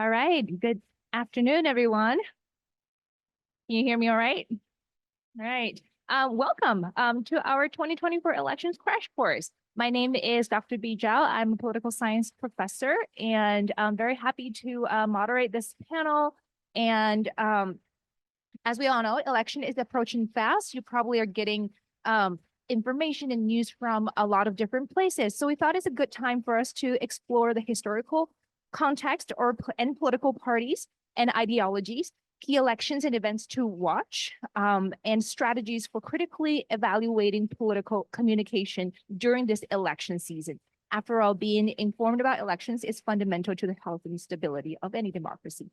All right. Good afternoon, everyone. Can you hear me all right? All right. Welcome to our 2024 elections crash course. My name is Dr. B. Zhao. I'm a political science professor, and I'm very happy to moderate this panel. And as we all know, election is approaching fast. You probably are getting information and news from a lot of different places. So we thought it's a good time for us to explore the historical context and political parties and ideologies, key elections and events to watch, and strategies for critically evaluating political communication during this election season. After all, being informed about elections is fundamental to the health and stability of any democracy.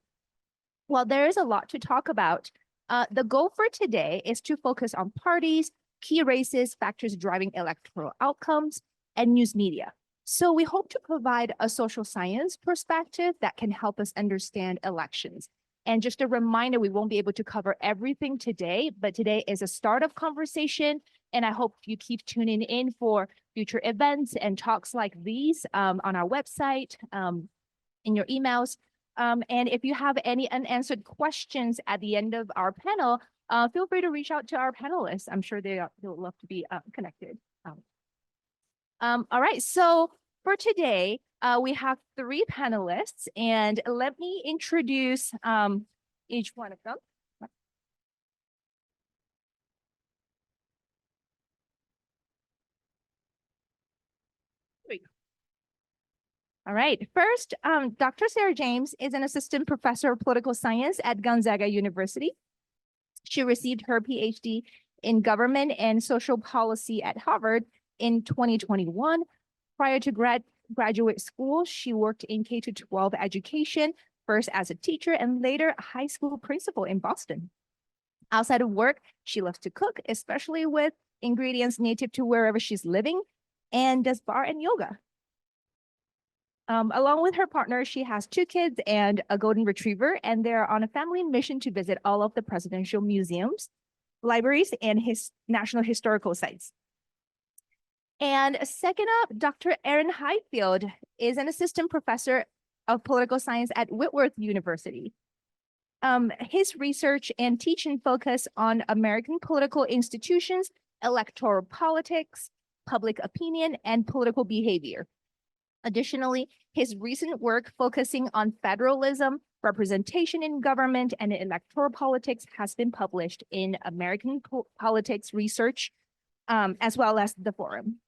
Well, there is a lot to talk about. The goal for today is to focus on parties, key races, factors driving electoral outcomes, and news media. So we hope to provide a social science perspective that can help us understand elections. And just a reminder, we won't be able to cover everything today, but today is a start of conversation. And I hope you keep tuning in for future events and talks like these on our website, in your emails. And if you have any unanswered questions at the end of our panel, feel free to reach out to our panelists. I'm sure they'll love to be connected. All right, so for today, we have 3 panelists, and let me introduce each one of them. All right, first, Dr. Sarah James is an assistant professor of political science at Gonzaga University. She received her PhD in government and social policy at Harvard in 2021. Prior to graduate school, she worked in K-12 education, first as a teacher and later a high school principal in Boston. Outside of work, she loves to cook, especially with ingredients native to wherever she's living, and does bar and yoga. Along with her partner, she has 2 kids and a golden retriever, and they're on a family mission to visit all of the presidential museums, libraries, and national historical sites. And second up, Dr. Aaron Highfield is an assistant professor of political science at Whitworth University. His research and teaching focus on American political institutions, electoral politics, public opinion, and political behavior. Additionally, his recent work focusing on federalism, representation in government, and electoral politics has been published in American Politics Research, as well as the Forum.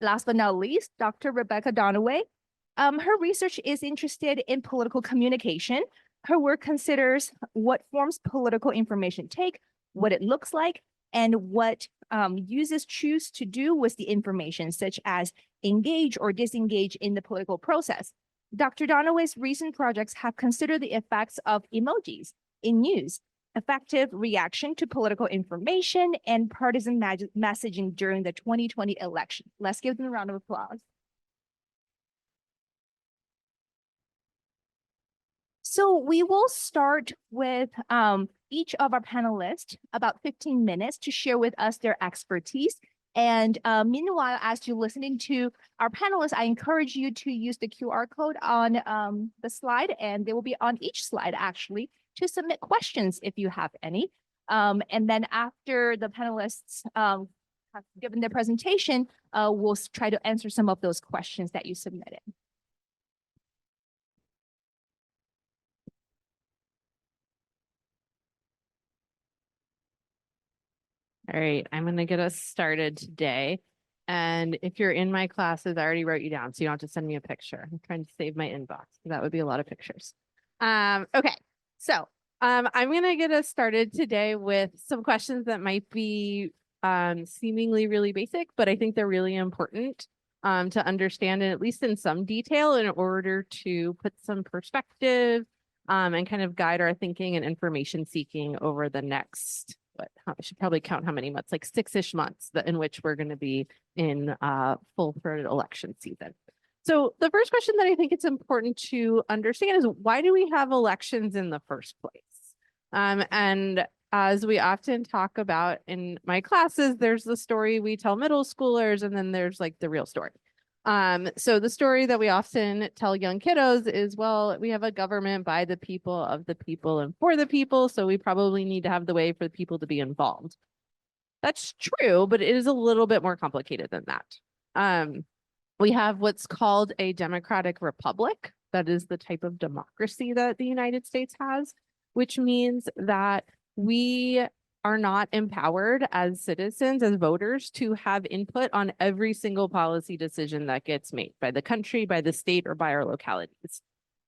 Last but not least, Dr. Rebecca Donaway. Her research is interested in political communication. Her work considers what forms political information take, what it looks like, and what users choose to do with the information, such as engage or disengage in the political process. Dr. Donaway's recent projects have considered the effects of emojis in news, effective reaction to political information, and partisan messaging during the 2020 election. Let's give them a round of applause. So we will start with each of our panelists about 15 minutes to share with us their expertise. And meanwhile, as you're listening to our panelists, I encourage you to use the QR code on the slide, and they will be on each slide actually, to submit questions if you have any. And then after the panelists have given their presentation, we'll try to answer some of those questions that you submitted. All right, I'm going to get us started today. And if you're in my classes, I already wrote you down, so you don't have to send me a picture. I'm trying to save my inbox. That would be a lot of pictures. Okay, so I'm going to get us started today with some questions that might be seemingly really basic, but I think they're really important to understand, and at least in some detail, in order to put some perspective and kind of guide our thinking and information seeking over the next, I should probably count how many months, like 6-ish months in which we're going to be in full-throated election season. So the first question that I think it's important to understand is, why do we have elections in the first place? And as we often talk about in my classes, there's the story we tell middle schoolers, and then there's like the real story. So the story that we often tell young kiddos is, well, we have a government by the people, of the people, and for the people, so we probably need to have the way for the people to be involved. That's true, but it is a little bit more complicated than that. We have what's called a democratic republic. That is the type of democracy that the United States has, which means that we are not empowered as citizens, as voters, to have input on every single policy decision that gets made by the country, by the state, or by our localities.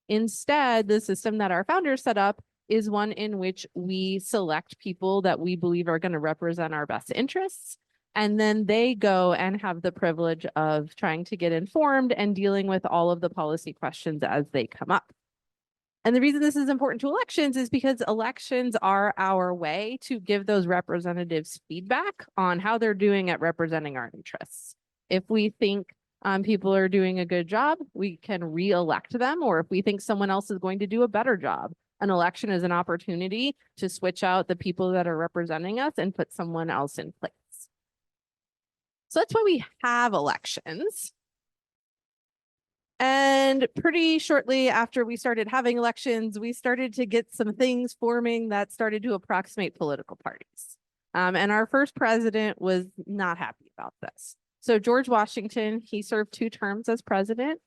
Instead, the system that our founders set up is one in which we select people that we believe are going to represent our best interests. And then they go and have the privilege of trying to get informed and dealing with all of the policy questions as they come up. And the reason this is important to elections is because elections are our way to give those representatives feedback on how they're doing at representing our interests. If we think people are doing a good job, we can re-elect them, or if we think someone else is going to do a better job. An election is an opportunity to switch out the people that are representing us and put someone else in place. So that's why we have elections. And pretty shortly after we started having elections, we started to get some things forming that started to approximate political parties. And our first president was not happy about this. So George Washington, he served 2 terms as president.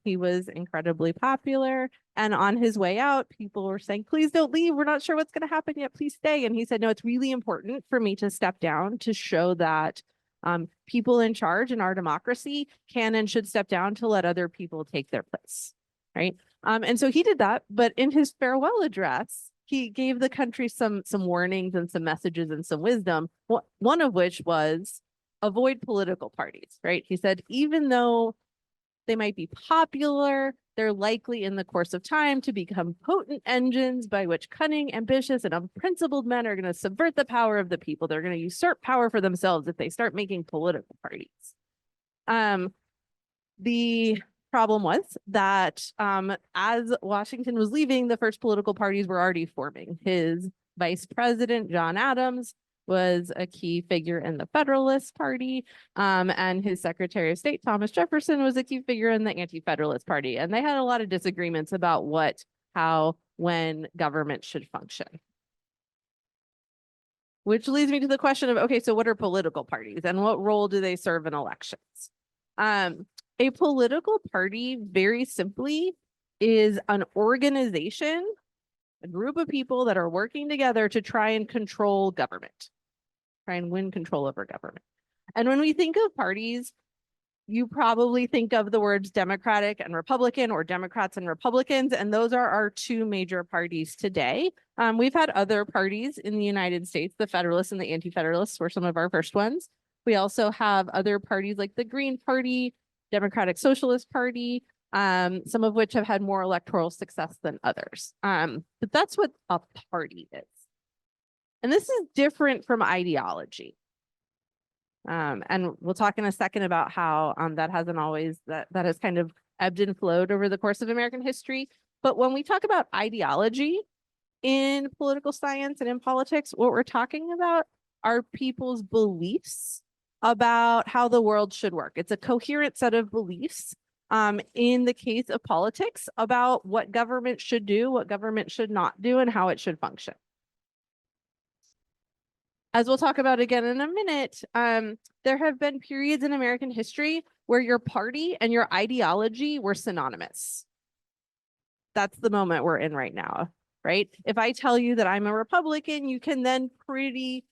He was incredibly popular. And on his way out, people were saying, please don't leave. We're not sure what's going to happen yet. Please stay. And he said, no, it's really important for me to step down to show that people in charge in our democracy can and should step down to let other people take their place, right? And so he did that, but in his farewell address, he gave the country some warnings and some messages and some wisdom, one of which was avoid political parties, right? He said, even though they might be popular, they're likely in the course of time to become potent engines by which cunning, ambitious, and unprincipled men are going to subvert the power of the people. They're going to usurp power for themselves if they start making political parties. The problem was that as Washington was leaving, the first political parties were already forming. His vice president, John Adams, was a key figure in the Federalist Party, and his Secretary of State, Thomas Jefferson, was a key figure in the Anti-Federalist Party. And they had a lot of disagreements about what, how, when government should function. Which leads me to the question of, okay, so what are political parties and what role do they serve in elections? A political party, very simply, is an organization, a group of people that are working together to try and control government, try and win control over government. And when we think of parties, you probably think of the words Democratic and Republican, or Democrats and Republicans, and those are our 2 major parties today. We've had other parties in the United States. The Federalists and the Anti-Federalists were some of our first ones. We also have other parties like the Green Party, Democratic Socialist Party, some of which have had more electoral success than others. But that's what a party is. And this is different from ideology. And we'll talk in a second about how that hasn't always, that has kind of ebbed and flowed over the course of American history. But when we talk about ideology in political science and in politics, what we're talking about are people's beliefs about how the world should work. It's a coherent set of beliefs in the case of politics about what government should do, what government should not do, and how it should function. As we'll talk about again in a minute, there have been periods in American history where your party and your ideology were synonymous. That's the moment we're in right now, right? If I tell you that I'm a Republican, you can then pretty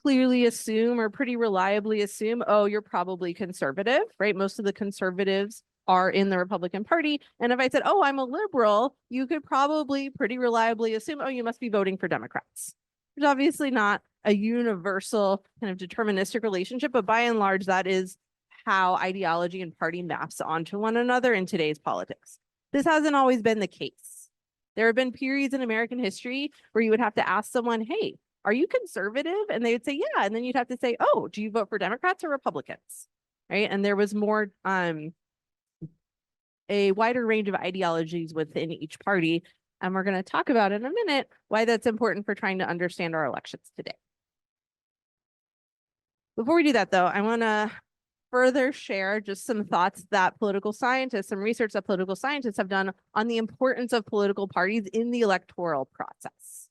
clearly assume, or pretty reliably assume, oh, you're probably conservative, right? Most of the conservatives are in the Republican Party. And if I said, oh, I'm a liberal, you could probably pretty reliably assume, oh, you must be voting for Democrats. There's obviously not a universal kind of deterministic relationship, but by and large, that is how ideology and party maps onto one another in today's politics. This hasn't always been the case. There have been periods in American history where you would have to ask someone, hey, are you conservative? And they would say, yeah. And then you'd have to say, oh, do you vote for Democrats or Republicans? Right. And there was more, a wider range of ideologies within each party. And we're going to talk about in a minute why that's important for trying to understand our elections today. Before we do that, though, I want to further share just some thoughts that political scientists, some research that political scientists have done on the importance of political parties in the electoral process,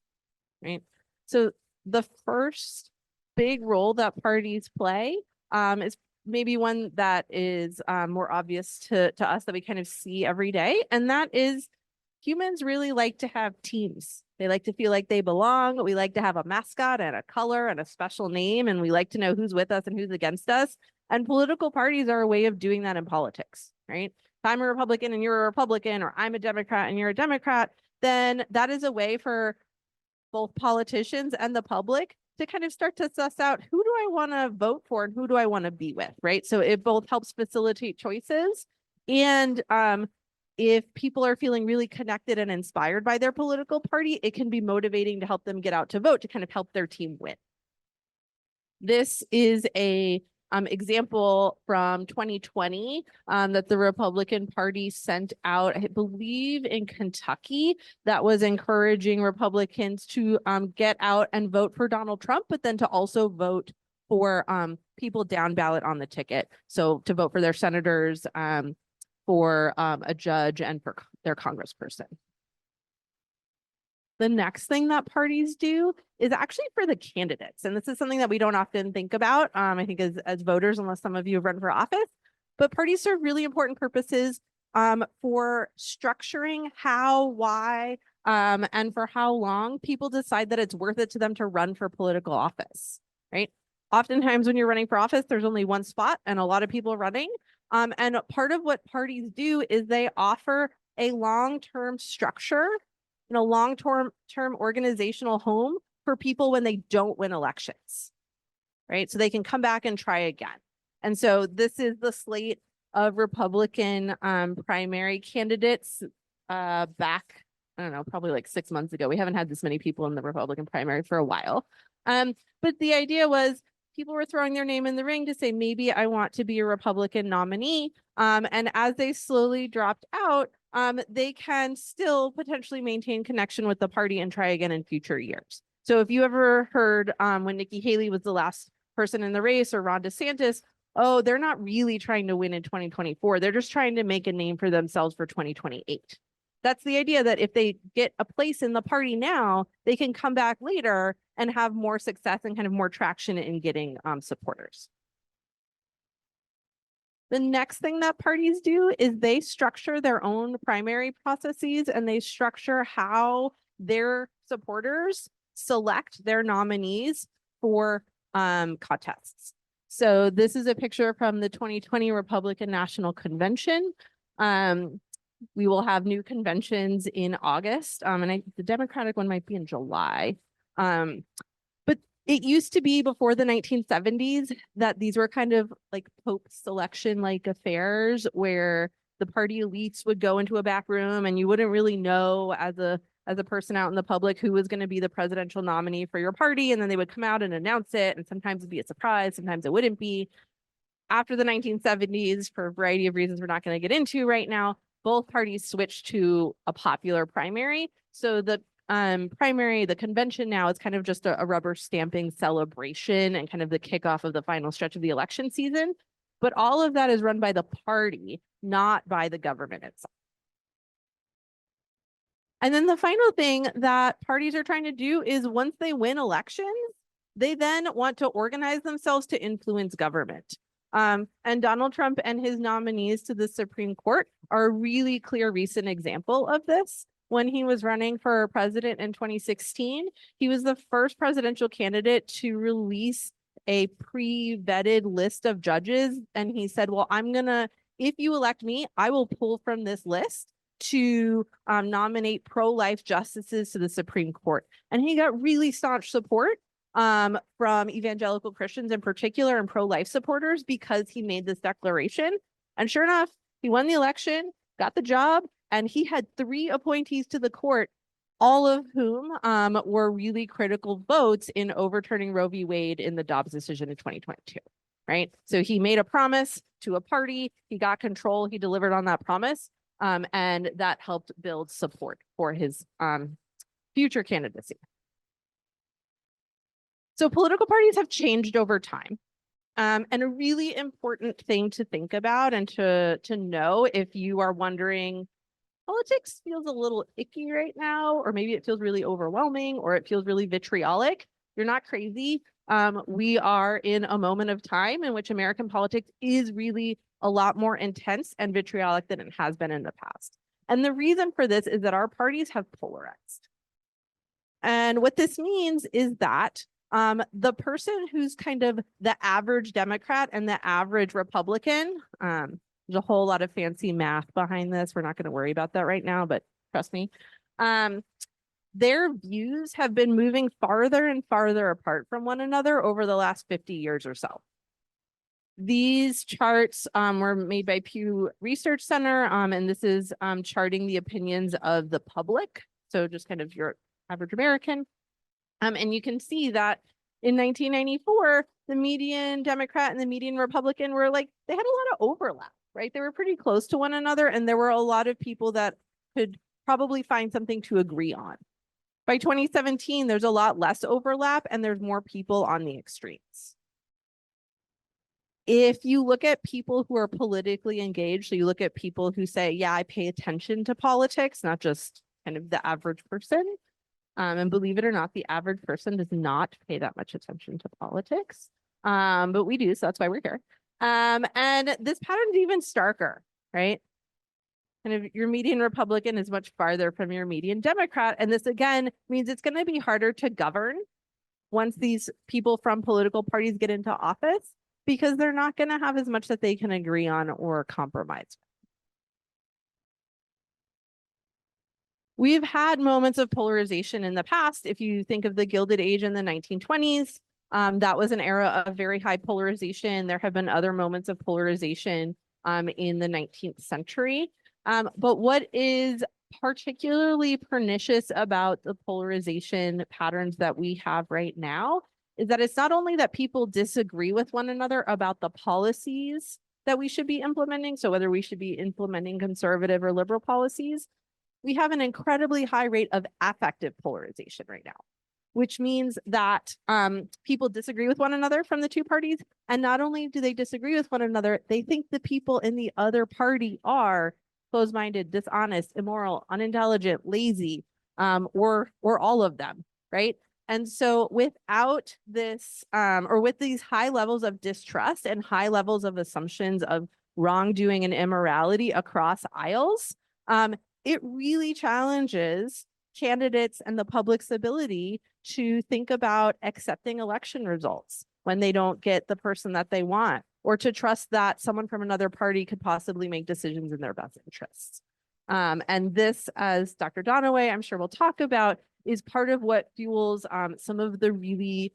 right? So the first big role that parties play is maybe one that is more obvious to us that we kind of see every day, and that is humans really like to have teams. They like to feel like they belong. We like to have a mascot and a color and a special name, and we like to know who's with us and who's against us. And political parties are a way of doing that in politics, right? If I'm a Republican and you're a Republican, or I'm a Democrat and you're a Democrat, then that is a way for both politicians and the public to kind of start to suss out, who do I want to vote for and who do I want to be with, right? So it both helps facilitate choices, and if people are feeling really connected and inspired by their political party, it can be motivating to help them get out to vote, to kind of help their team win. This is a example from 2020 that the Republican Party sent out, I believe in Kentucky, that was encouraging Republicans to get out and vote for Donald Trump, but then to also vote for people down ballot on the ticket. So to vote for their senators, for a judge, and for their congressperson. The next thing that parties do is actually for the candidates. And this is something that we don't often think about, I think, as voters, unless some of you have run for office. But parties serve really important purposes for structuring how, why, and for how long people decide that it's worth it to them to run for political office, right? Oftentimes when you're running for office, there's only one spot and a lot of people running. And part of what parties do is they offer a long-term structure and a long-term organizational home for people when they don't win elections, right? So they can come back and try again. And so this is the slate of Republican primary candidates back, I don't know, probably like 6 months ago. We haven't had this many people in the Republican primary for a while. But the idea was people were throwing their name in the ring to say, maybe I want to be a Republican nominee. And as they slowly dropped out, they can still potentially maintain connection with the party and try again in future years. So if you ever heard when Nikki Haley was the last person in the race, or Ron DeSantis, oh, they're not really trying to win in 2024. They're just trying to make a name for themselves for 2028. That's the idea, that if they get a place in the party now, they can come back later and have more success and kind of more traction in getting supporters. The next thing that parties do is they structure their own primary processes, and they structure how their supporters select their nominees for contests. So this is a picture from the 2020 Republican National Convention. We will have new conventions in August, and the Democratic one might be in July. But it used to be, before the 1970s, that these were kind of like Pope selection like affairs, where the party elites would go into a back room and you wouldn't really know as a person out in the public who was going to be the presidential nominee for your party. And then they would come out and announce it. And sometimes it'd be a surprise, sometimes it wouldn't be. After the 1970s, for a variety of reasons we're not going to get into right now, both parties switched to a popular primary. So the primary, the convention now, is kind of just a rubber stamping celebration and kind of the kickoff of the final stretch of the election season. But all of that is run by the party, not by the government itself. And then the final thing that parties are trying to do is, once they win elections, they then want to organize themselves to influence government. And Donald Trump and his nominees to the Supreme Court are a really clear recent example of this. When he was running for president in 2016, he was the first presidential candidate to release a pre-vetted list of judges. And he said, well, if you elect me, I will pull from this list to nominate pro-life justices to the Supreme Court. And he got really staunch support from evangelical Christians in particular, and pro-life supporters, because he made this declaration. And sure enough, he won the election, got the job, and he had 3 appointees to the court, all of whom were really critical votes in overturning Roe v. Wade in the Dobbs decision in 2022, right? So he made a promise to a party, he got control, he delivered on that promise, and that helped build support for his future candidacy. So political parties have changed over time. And a really important thing to think about and to know if you are wondering, politics feels a little icky right now, or maybe it feels really overwhelming, or it feels really vitriolic. You're not crazy. We are in a moment of time in which American politics is really a lot more intense and vitriolic than it has been in the past. And the reason for this is that our parties have polarized. And what this means is that the person who's kind of the average Democrat and the average Republican, there's a whole lot of fancy math behind this. We're not going to worry about that right now, but trust me. Their views have been moving farther and farther apart from one another over the last 50 years or so. These charts were made by Pew Research Center, and this is charting the opinions of the public. So just kind of your average American. And you can see that in 1994, the median Democrat and the median Republican were like, they had a lot of overlap, right? They were pretty close to one another, and there were a lot of people that could probably find something to agree on. By 2017, there's a lot less overlap and there's more people on the extremes. If you look at people who are politically engaged, so you look at people who say, yeah, I pay attention to politics, not just kind of the average person. And believe it or not, the average person does not pay that much attention to politics. But we do, so that's why we're here. And this pattern is even starker, right? Kind of your median Republican is much farther from your median Democrat. And this again means it's going to be harder to govern once these people from political parties get into office, because they're not going to have as much that they can agree on or compromise. We've had moments of polarization in the past. If you think of the Gilded Age in the 1920s, that was an era of very high polarization. There have been other moments of polarization in the 19th century. But what is particularly pernicious about the polarization patterns that we have right now is that it's not only that people disagree with one another about the policies that we should be implementing, so whether we should be implementing conservative or liberal policies, we have an incredibly high rate of affective polarization right now, which means that people disagree with one another from the two parties. And not only do they disagree with one another, they think the people in the other party are closed-minded, dishonest, immoral, unintelligent, lazy, or all of them, right? And so without this, or with these high levels of distrust and high levels of assumptions of wrongdoing and immorality across aisles, it really challenges candidates and the public's ability to think about accepting election results when they don't get the person that they want, or to trust that someone from another party could possibly make decisions in their best interests. And this, as Dr. Donaway, I'm sure we'll talk about, is part of what fuels some of the really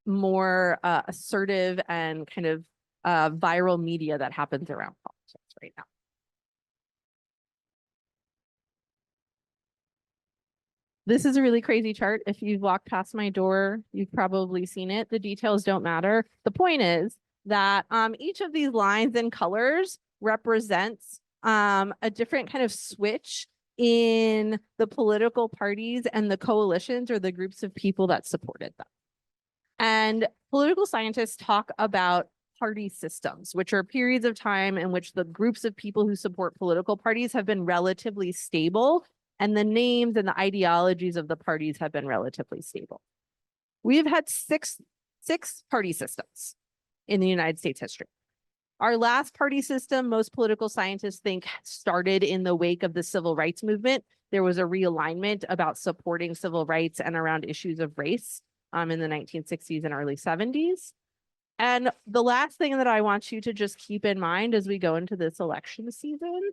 more assertive and kind of viral media that happens around politics right now. This is a really crazy chart. If you've walked past my door, you've probably seen it. The details don't matter. The point is that each of these lines and colors represents a different kind of switch in the political parties and the coalitions or the groups of people that supported them. And political scientists talk about party systems, which are periods of time in which the groups of people who support political parties have been relatively stable, and the names and the ideologies of the parties have been relatively stable. We've had six party systems in the United States history. Our last party system, most political scientists think, started in the wake of the civil rights movement. There was a realignment about supporting civil rights and around issues of race in the 1960s and early 70s. And the last thing that I want you to just keep in mind as we go into this election season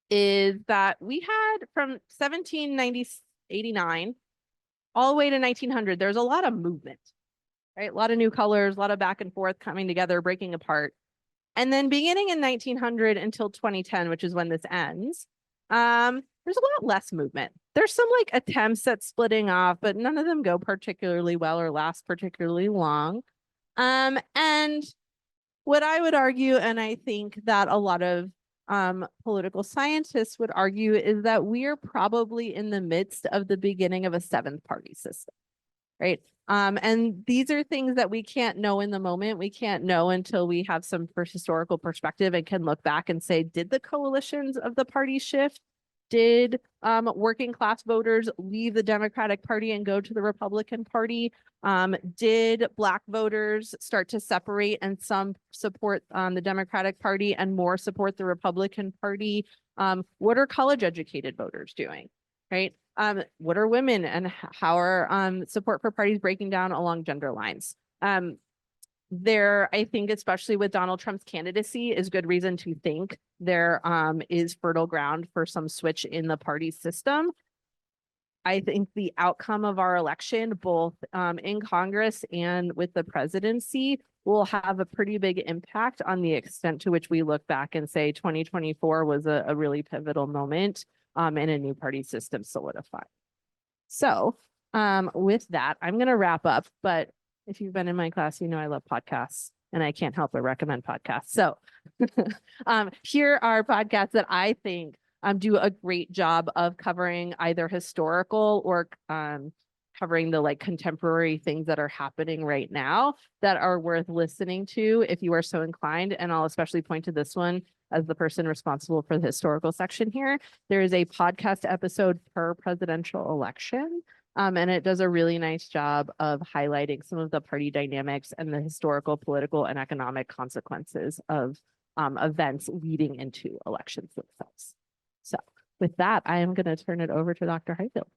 is that we had from 1789 all the way to 1900, there's a lot of movement, right? A lot of new colors, a lot of back and forth coming together, breaking apart. And then beginning in 1900 until 2010, which is when this ends, there's a lot less movement. There's some like attempts at splitting off, but none of them go particularly well or last particularly long. And what I would argue, and I think that a lot of political scientists would argue, is that we are probably in the midst of the beginning of a seventh party system, right? And these are things that we can't know in the moment. We can't know until we have some historical perspective and can look back and say, did the coalitions of the party shift? Did working class voters leave the Democratic Party and go to the Republican Party? Did Black voters start to separate and some support the Democratic Party and more support the Republican Party? What are college educated voters doing? Right? What are women and how are support for parties breaking down along gender lines? There, I think, especially with Donald Trump's candidacy, is good reason to think there is fertile ground for some switch in the party system. I think the outcome of our election, both in Congress and with the presidency, will have a pretty big impact on the extent to which we look back and say 2024 was a really pivotal moment and a new party system solidified. So with that, I'm going to wrap up. But if you've been in my class, you know I love podcasts and I can't help but recommend podcasts. So here are podcasts that I think do a great job of covering either historical or covering the contemporary things that are happening right now that are worth listening to if you are so inclined. And I'll especially point to this one as the person responsible for the historical section here. There is a podcast episode per presidential election. And it does a really nice job of highlighting some of the party dynamics and the historical, political, and economic consequences of events leading into elections themselves. So with that, I am going to turn it over to Dr. Highfield.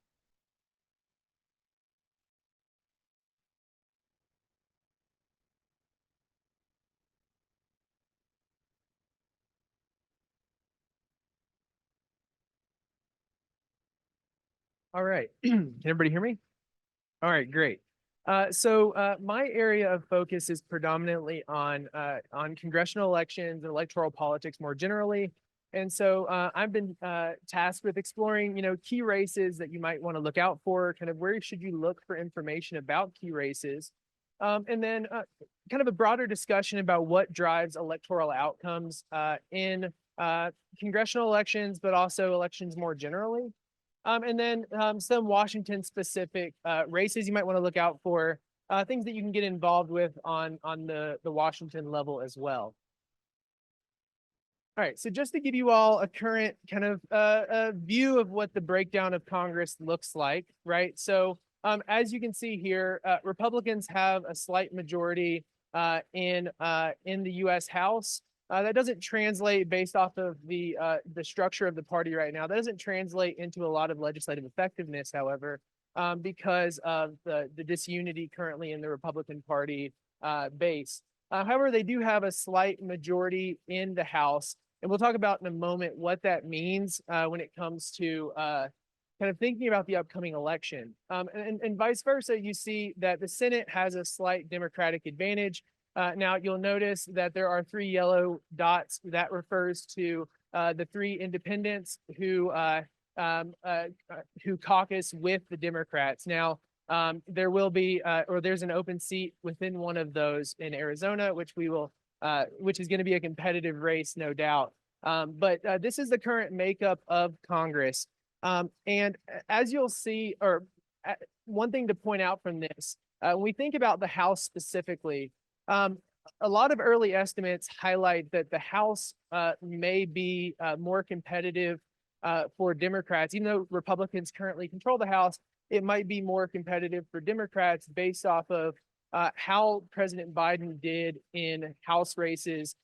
All right. Can everybody hear me? All right, great. So my area of focus is predominantly on congressional elections and electoral politics more generally. And so I've been tasked with exploring, key races that you might want to look out for, kind of where should you look for information about key races. And then kind of a broader discussion about what drives electoral outcomes in congressional elections, but also elections more generally. And then some Washington specific races you might want to look out for, things that you can get involved with on the Washington level as well. All right, so just to give you all a current kind of a view of what the breakdown of Congress looks like, right? So as you can see here, Republicans have a slight majority in the U.S. House. That doesn't translate based off of the structure of the party right now. That doesn't translate into a lot of legislative effectiveness, however, because of the disunity currently in the Republican Party base. However, they do have a slight majority in the House, and we'll talk about in a moment what that means when it comes to kind of thinking about the upcoming election. And vice versa, you see that the Senate has a slight Democratic advantage. Now, you'll notice that there are 3 yellow dots. That refers to the 3 independents who caucus with the Democrats. Now, there will be, or there's an open seat within one of those in Arizona, which is going to be a competitive race, no doubt. But this is the current makeup of Congress. And as you'll see, or one thing to point out from this, when we think about the House specifically, a lot of early estimates highlight that the House may be more competitive for Democrats. Even though Republicans currently control the House, it might be more competitive for Democrats based off of how President Biden did in House races,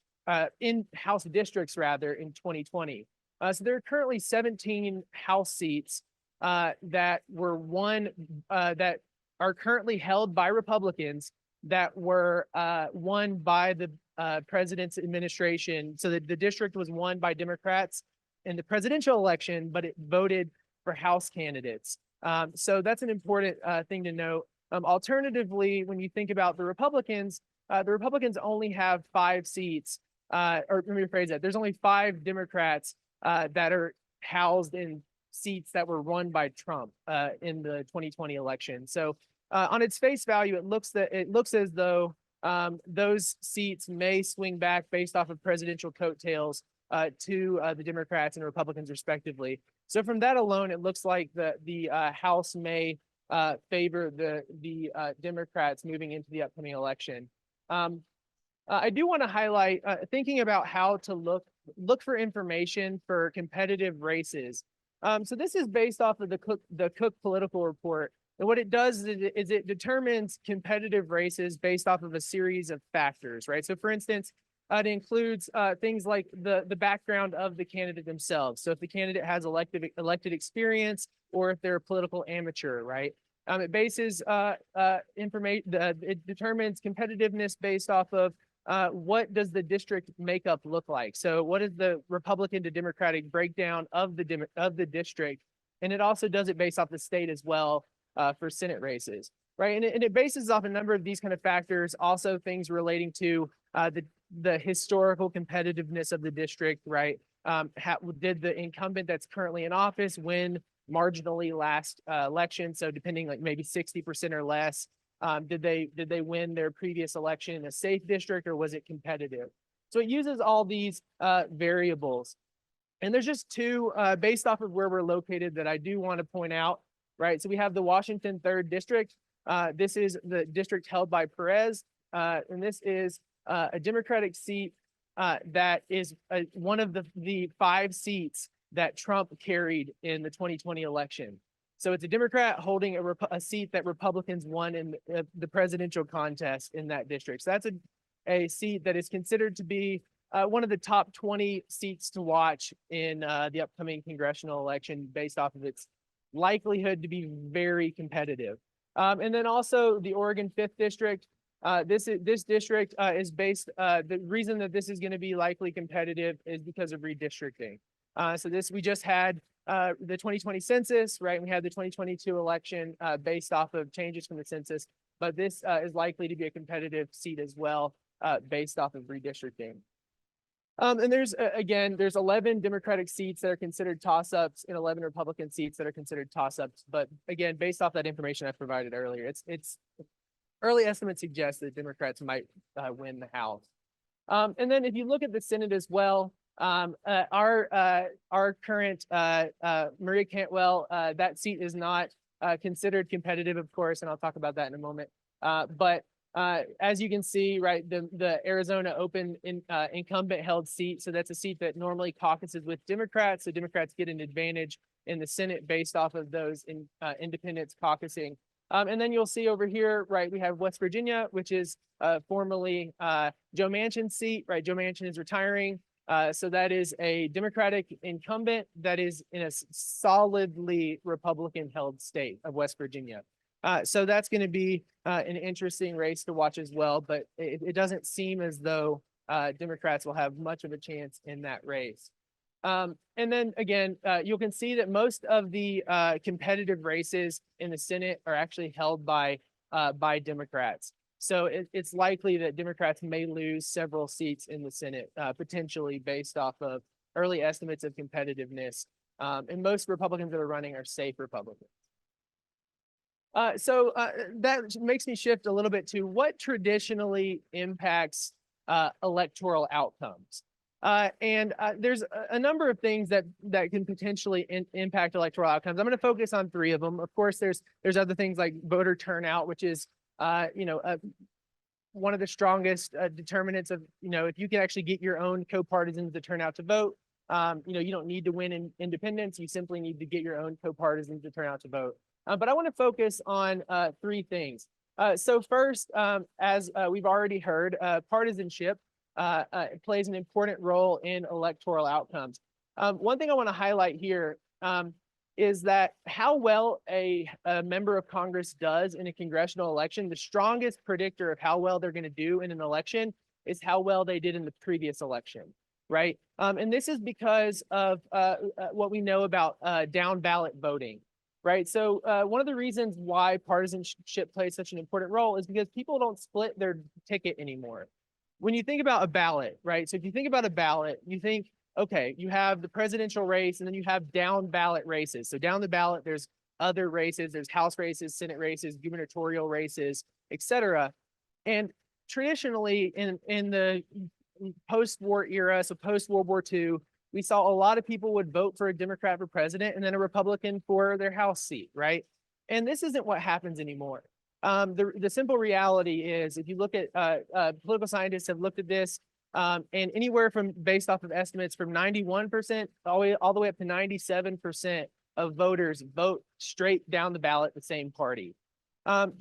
in House districts rather, in 2020. So there are currently 17 House seats that were won, that are currently held by Republicans, that were won by the president's administration. So that the district was won by Democrats in the presidential election, but it voted for House candidates. So that's an important thing to note. Alternatively, when you think about the Republicans only have 5 seats, or let me rephrase that. There's only 5 Democrats that are housed in seats that were won by Trump in the 2020 election. So on its face value, it looks as though those seats may swing back based off of presidential coattails to the Democrats and Republicans respectively. So from that alone, it looks like the House may favor the Democrats moving into the upcoming election. I do want to highlight thinking about how to look for information for competitive races. So this is based off of the Cook Political Report. And what it does is it determines competitive races based off of a series of factors, right? So for instance, it includes things like the background of the candidate themselves. So if the candidate has elected experience or if they're a political amateur, right? It bases information, it determines competitiveness based off of what does the district makeup look like? So what is the Republican to Democratic breakdown of the district? And it also does it based off the state as well for Senate races, right? And it bases off a number of these kind of factors, also things relating to the historical competitiveness of the district, right? Did the incumbent that's currently in office win marginally last election? So depending, like maybe 60% or less. Did they win their previous election in a safe district, or was it competitive? So it uses all these variables. And there's just two based off of where we're located that I do want to point out, right? So we have the Washington 3rd District. This is the district held by Perez. And this is a Democratic seat that is one of the 5 seats that Trump carried in the 2020 election. So it's a Democrat holding a seat that Republicans won in the presidential contest in that district. So that's a seat that is considered to be one of the top 20 seats to watch in the upcoming congressional election based off of its likelihood to be very competitive. And then also the Oregon 5th District. This district is based, the reason that this is going to be likely competitive is because of redistricting. So we just had the 2020 census, right? We had the 2022 election based off of changes from the census, but this is likely to be a competitive seat as well based off of redistricting. And there's 11 Democratic seats that are considered toss-ups and 11 Republican seats that are considered toss-ups. But again, based off that information I provided earlier, it's early estimates suggest that Democrats might win the House. And then if you look at the Senate as well, our current Maria Cantwell, that seat is not considered competitive, of course, and I'll talk about that in a moment. But as you can see, right, the Arizona open incumbent held seat, so that's a seat that normally caucuses with Democrats, so Democrats get an advantage in the Senate based off of those independents caucusing. And then you'll see over here, right, we have West Virginia, which is formerly Joe Manchin's seat, right? Joe Manchin is retiring. So that is a Democratic incumbent that is in a solidly Republican-held state of West Virginia. So that's going to be an interesting race to watch as well, but it doesn't seem as though Democrats will have much of a chance in that race. And then again, you can see that most of the competitive races in the Senate are actually held by Democrats. So it's likely that Democrats may lose several seats in the Senate, potentially based off of early estimates of competitiveness. And most Republicans that are running are safe Republicans. So that makes me shift a little bit to what traditionally impacts electoral outcomes. And there's a number of things that can potentially impact electoral outcomes. I'm going to focus on 3 of them. Of course, there's other things like voter turnout, which is one of the strongest determinants of, if you can actually get your own co-partisans to turn out to vote, you don't need to win in independence. You simply need to get your own co-partisans to turn out to vote. But I want to focus on 3 things. So first, as we've already heard, partisanship plays an important role in electoral outcomes. One thing I want to highlight here is that how well a member of Congress does in a congressional election, the strongest predictor of how well they're going to do in an election is how well they did in the previous election, right? And this is because of what we know about down ballot voting, right? So one of the reasons why partisanship plays such an important role is because people don't split their ticket anymore. When you think about a ballot, right? So if you think about a ballot, you think, okay, you have the presidential race and then you have down ballot races. So down the ballot, there's other races, there's House races, Senate races, gubernatorial races, etc. And traditionally in the post-war era, so post-World War II, we saw a lot of people would vote for a Democrat for president and then a Republican for their House seat, right? And this isn't what happens anymore. The simple reality is, if you look at political scientists have looked at this, and anywhere from, based off of estimates, from 91% all the way up to 97% of voters vote straight down the ballot the same party. One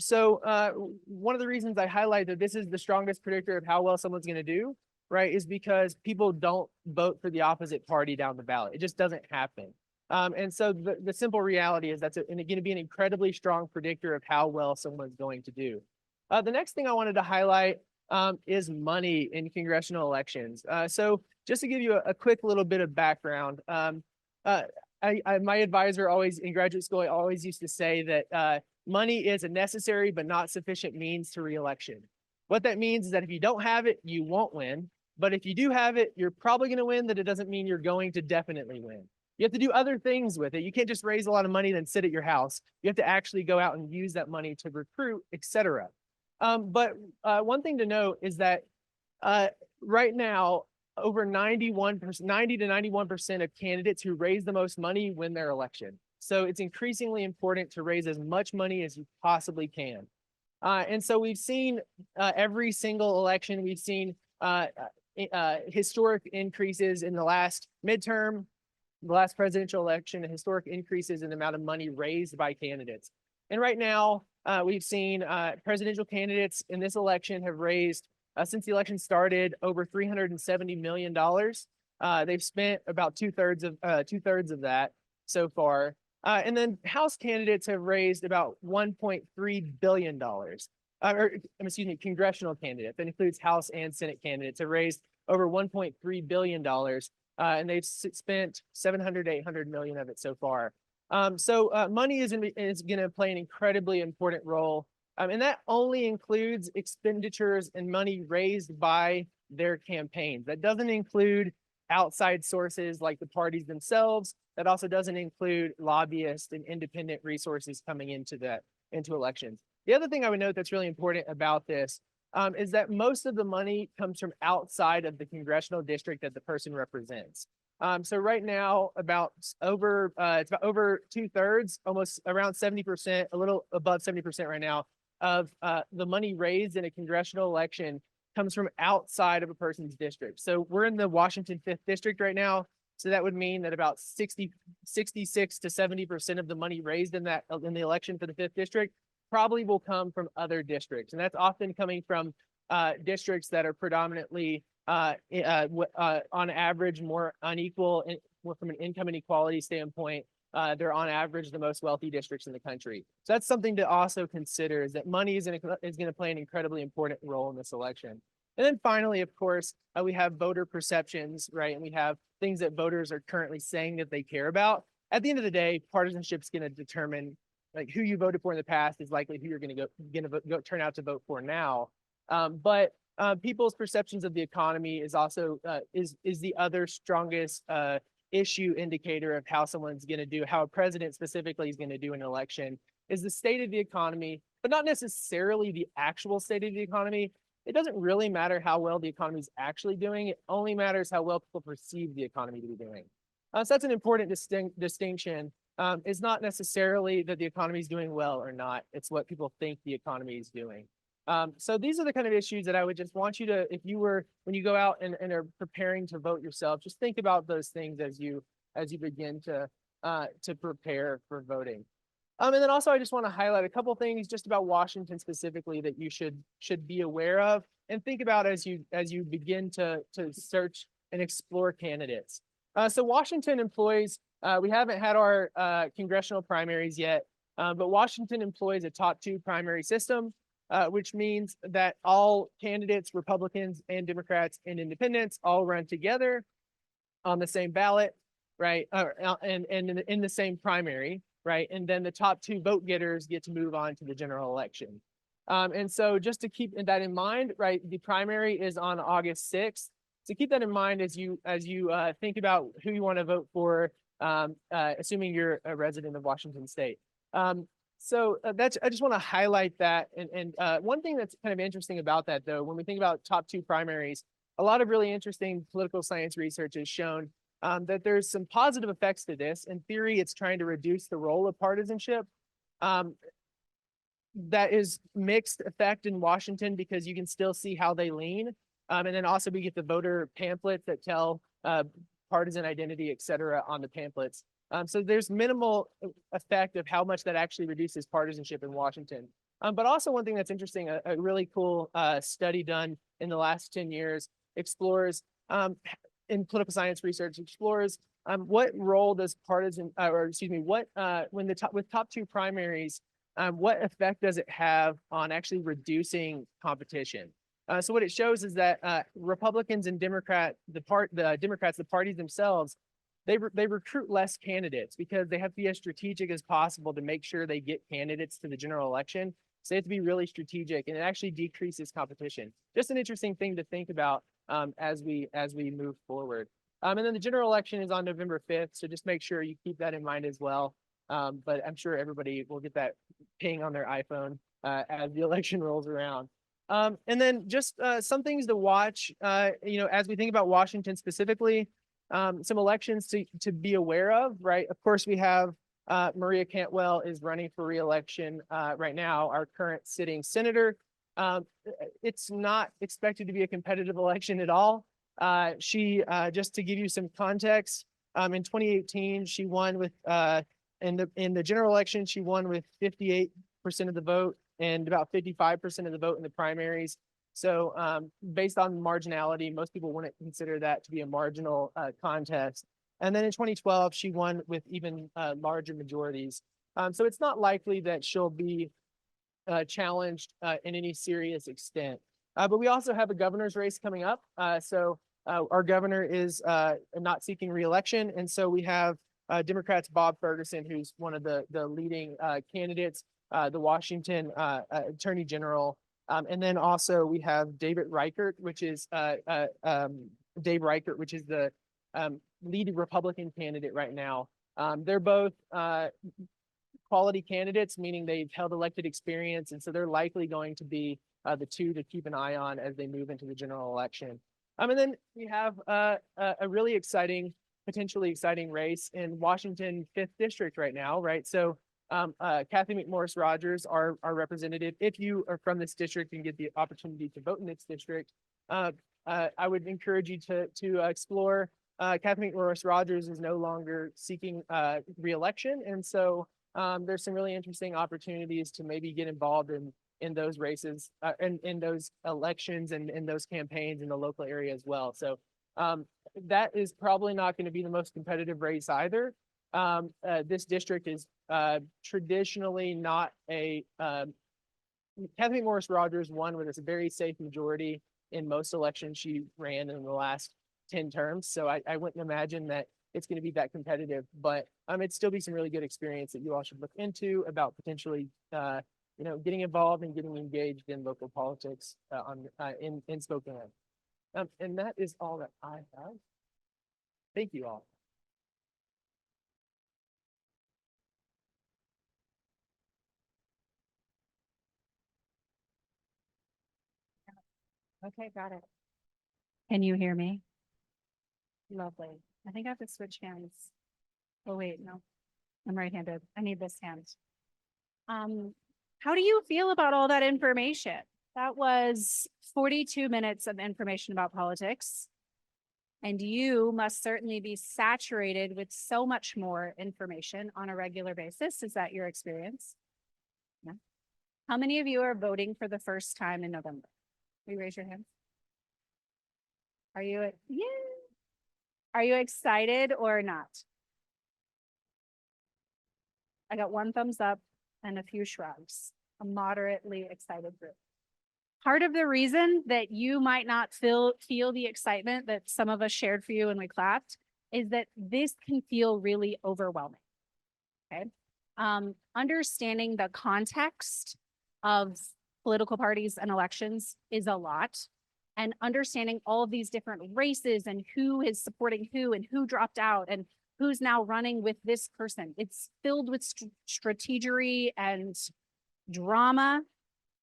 of the reasons I highlight that this is the strongest predictor of how well someone's going to do, right, is because people don't vote for the opposite party down the ballot. It just doesn't happen. And so the simple reality is that's going to be an incredibly strong predictor of how well someone's going to do. The next thing I wanted to highlight is money in congressional elections. So just to give you a quick little bit of background, my advisor always in graduate school, I always used to say that money is a necessary but not sufficient means to reelection. What that means is that if you don't have it, you won't win. But if you do have it, you're probably going to win. That it doesn't mean you're going to definitely win. You have to do other things with it. You can't just raise a lot of money then sit at your house. You have to actually go out and use that money to recruit, etc. But one thing to note is that right now, over 90 to 91% of candidates who raise the most money win their election. So it's increasingly important to raise as much money as you possibly can. And so we've seen every single election, we've seen historic increases in the last midterm, the last presidential election, historic increases in the amount of money raised by candidates. And right now, we've seen presidential candidates in this election have raised, since the election started, over $370 million. They've spent about two-thirds of that so far. And then House candidates have raised about $1.3 billion. Excuse me, congressional candidates, that includes House and Senate candidates, have raised over $1.3 billion. And they've spent 700 to 800 million of it so far. Money is going to play an incredibly important role. And that only includes expenditures and money raised by their campaigns. That doesn't include outside sources like the parties themselves. That also doesn't include lobbyists and independent resources coming into elections. The other thing I would note that's really important about this is that most of the money comes from outside of the congressional district that the person represents. So right now, it's about over two-thirds, almost around 70%, a little above 70% right now, of the money raised in a congressional election comes from outside of a person's district. So we're in the Washington 5th district right now. So that would mean that about 66 to 70% of the money raised in the election for the 5th district probably will come from other districts. And that's often coming from districts that are predominantly on average more unequal from an income inequality standpoint. They're on average the most wealthy districts in the country. So that's something to also consider, is that money is going to play an incredibly important role in this election. And then finally, of course, we have voter perceptions, right? And we have things that voters are currently saying that they care about. At the end of the day, partisanship is going to determine like who you voted for in the past is likely who you're going to turn out to vote for now. But people's perceptions of the economy is also is the other strongest issue indicator of how someone's going to do, how a president specifically is going to do in an election, is the state of the economy, but not necessarily the actual state of the economy. It doesn't really matter how well the economy is actually doing. It only matters how well people perceive the economy to be doing. So that's an important distinction. It's not necessarily that the economy is doing well or not. It's what people think the economy is doing. So these are the kind of issues that I would just want you to, when you go out and are preparing to vote yourself, just think about those things as you begin to prepare for voting. And then also I just want to highlight a couple things just about Washington specifically that you should be aware of and think about as you begin to search and explore candidates. So Washington employs, we haven't had our congressional primaries yet, but Washington employs a top two primary system. Which means that all candidates, Republicans and Democrats and independents, all run together on the same ballot, right? And in the same primary, right? And then the top two vote getters get to move on to the general election. And so just to keep that in mind, right? The primary is on August 6th. So keep that in mind as you think about who you want to vote for, assuming you're a resident of Washington State. So I just want to highlight that. And one thing that's kind of interesting about that, though, when we think about top two primaries, a lot of really interesting political science research has shown that there's some positive effects to this. In theory, it's trying to reduce the role of partisanship. That is mixed effect in Washington because you can still see how they lean. And then also we get the voter pamphlets that tell partisan identity, et cetera, on the pamphlets. So there's minimal effect of how much that actually reduces partisanship in Washington. But also one thing that's interesting, a really cool study done in the last 10 years explores in political science research explores what role does partisan, or excuse me, what when the with top two primaries, what effect does it have on actually reducing competition? So what it shows is that Republicans and the Democrats, the parties themselves, they recruit less candidates because they have to be as strategic as possible to make sure they get candidates to the general election. So they have to be really strategic, and it actually decreases competition. Just an interesting thing to think about as we move forward. And then the general election is on November 5th, so just make sure you keep that in mind as well. But I'm sure everybody will get that ping on their iPhone as the election rolls around. And then just some things to watch, as we think about Washington specifically, some elections to be aware of, right? Of course, we have Maria Cantwell is running for re-election right now, our current sitting senator. It's not expected to be a competitive election at all. She, just to give you some context, in 2018, she won with, in the general election, she won with 58% of the vote and about 55% of the vote in the primaries. So based on marginality, most people wouldn't consider that to be a marginal contest. And then in 2012, she won with even larger majorities. So it's not likely that she'll be challenged in any serious extent. But we also have a governor's race coming up. Our governor is not seeking re-election. And so we have Democrats Bob Ferguson, who's one of the leading candidates, the Washington Attorney General. And then also we have David Reichert, which is Dave Reichert, which is the lead Republican candidate right now. They're both quality candidates, meaning they've held elected experience. And so they're likely going to be the two to keep an eye on as they move into the general election. And then we have a really exciting, potentially exciting race in Washington 5th District right now, right? So Kathy McMorris Rogers, our representative, if you are from this district and get the opportunity to vote in this district, I would encourage you to explore. Kathy McMorris Rogers is no longer seeking re-election, and so there's some really interesting opportunities to maybe get involved in those races, in those elections and in those campaigns in the local area as well. So that is probably not going to be the most competitive race either. This district is traditionally not a Kathy Morris Rogers won with a very safe majority in most elections she ran in the last 10 terms. So I wouldn't imagine that it's going to be that competitive, but it'd still be some really good experience that you all should look into about potentially getting involved and getting engaged in local politics in Spokane. And that is all that I have. Thank you all. Okay, got it. Can you hear me? Lovely. I think I have to switch hands. Oh, wait, no. I'm right-handed. I need this hand. How do you feel about all that information? That was 42 minutes of information about politics. And you must certainly be saturated with so much more information on a regular basis. Is that your experience? Yeah. How many of you are voting for the first time in November? Will you raise your hand? Are you, yeah. Are you excited or not? I got one thumbs up and a few shrugs, a moderately excited group. Part of the reason that you might not feel the excitement that some of us shared for you when we clapped is that this can feel really overwhelming, okay? Understanding the context of political parties and elections is a lot, and understanding all of these different races and who is supporting who and who dropped out and who's now running with this person. It's filled with strategery and drama.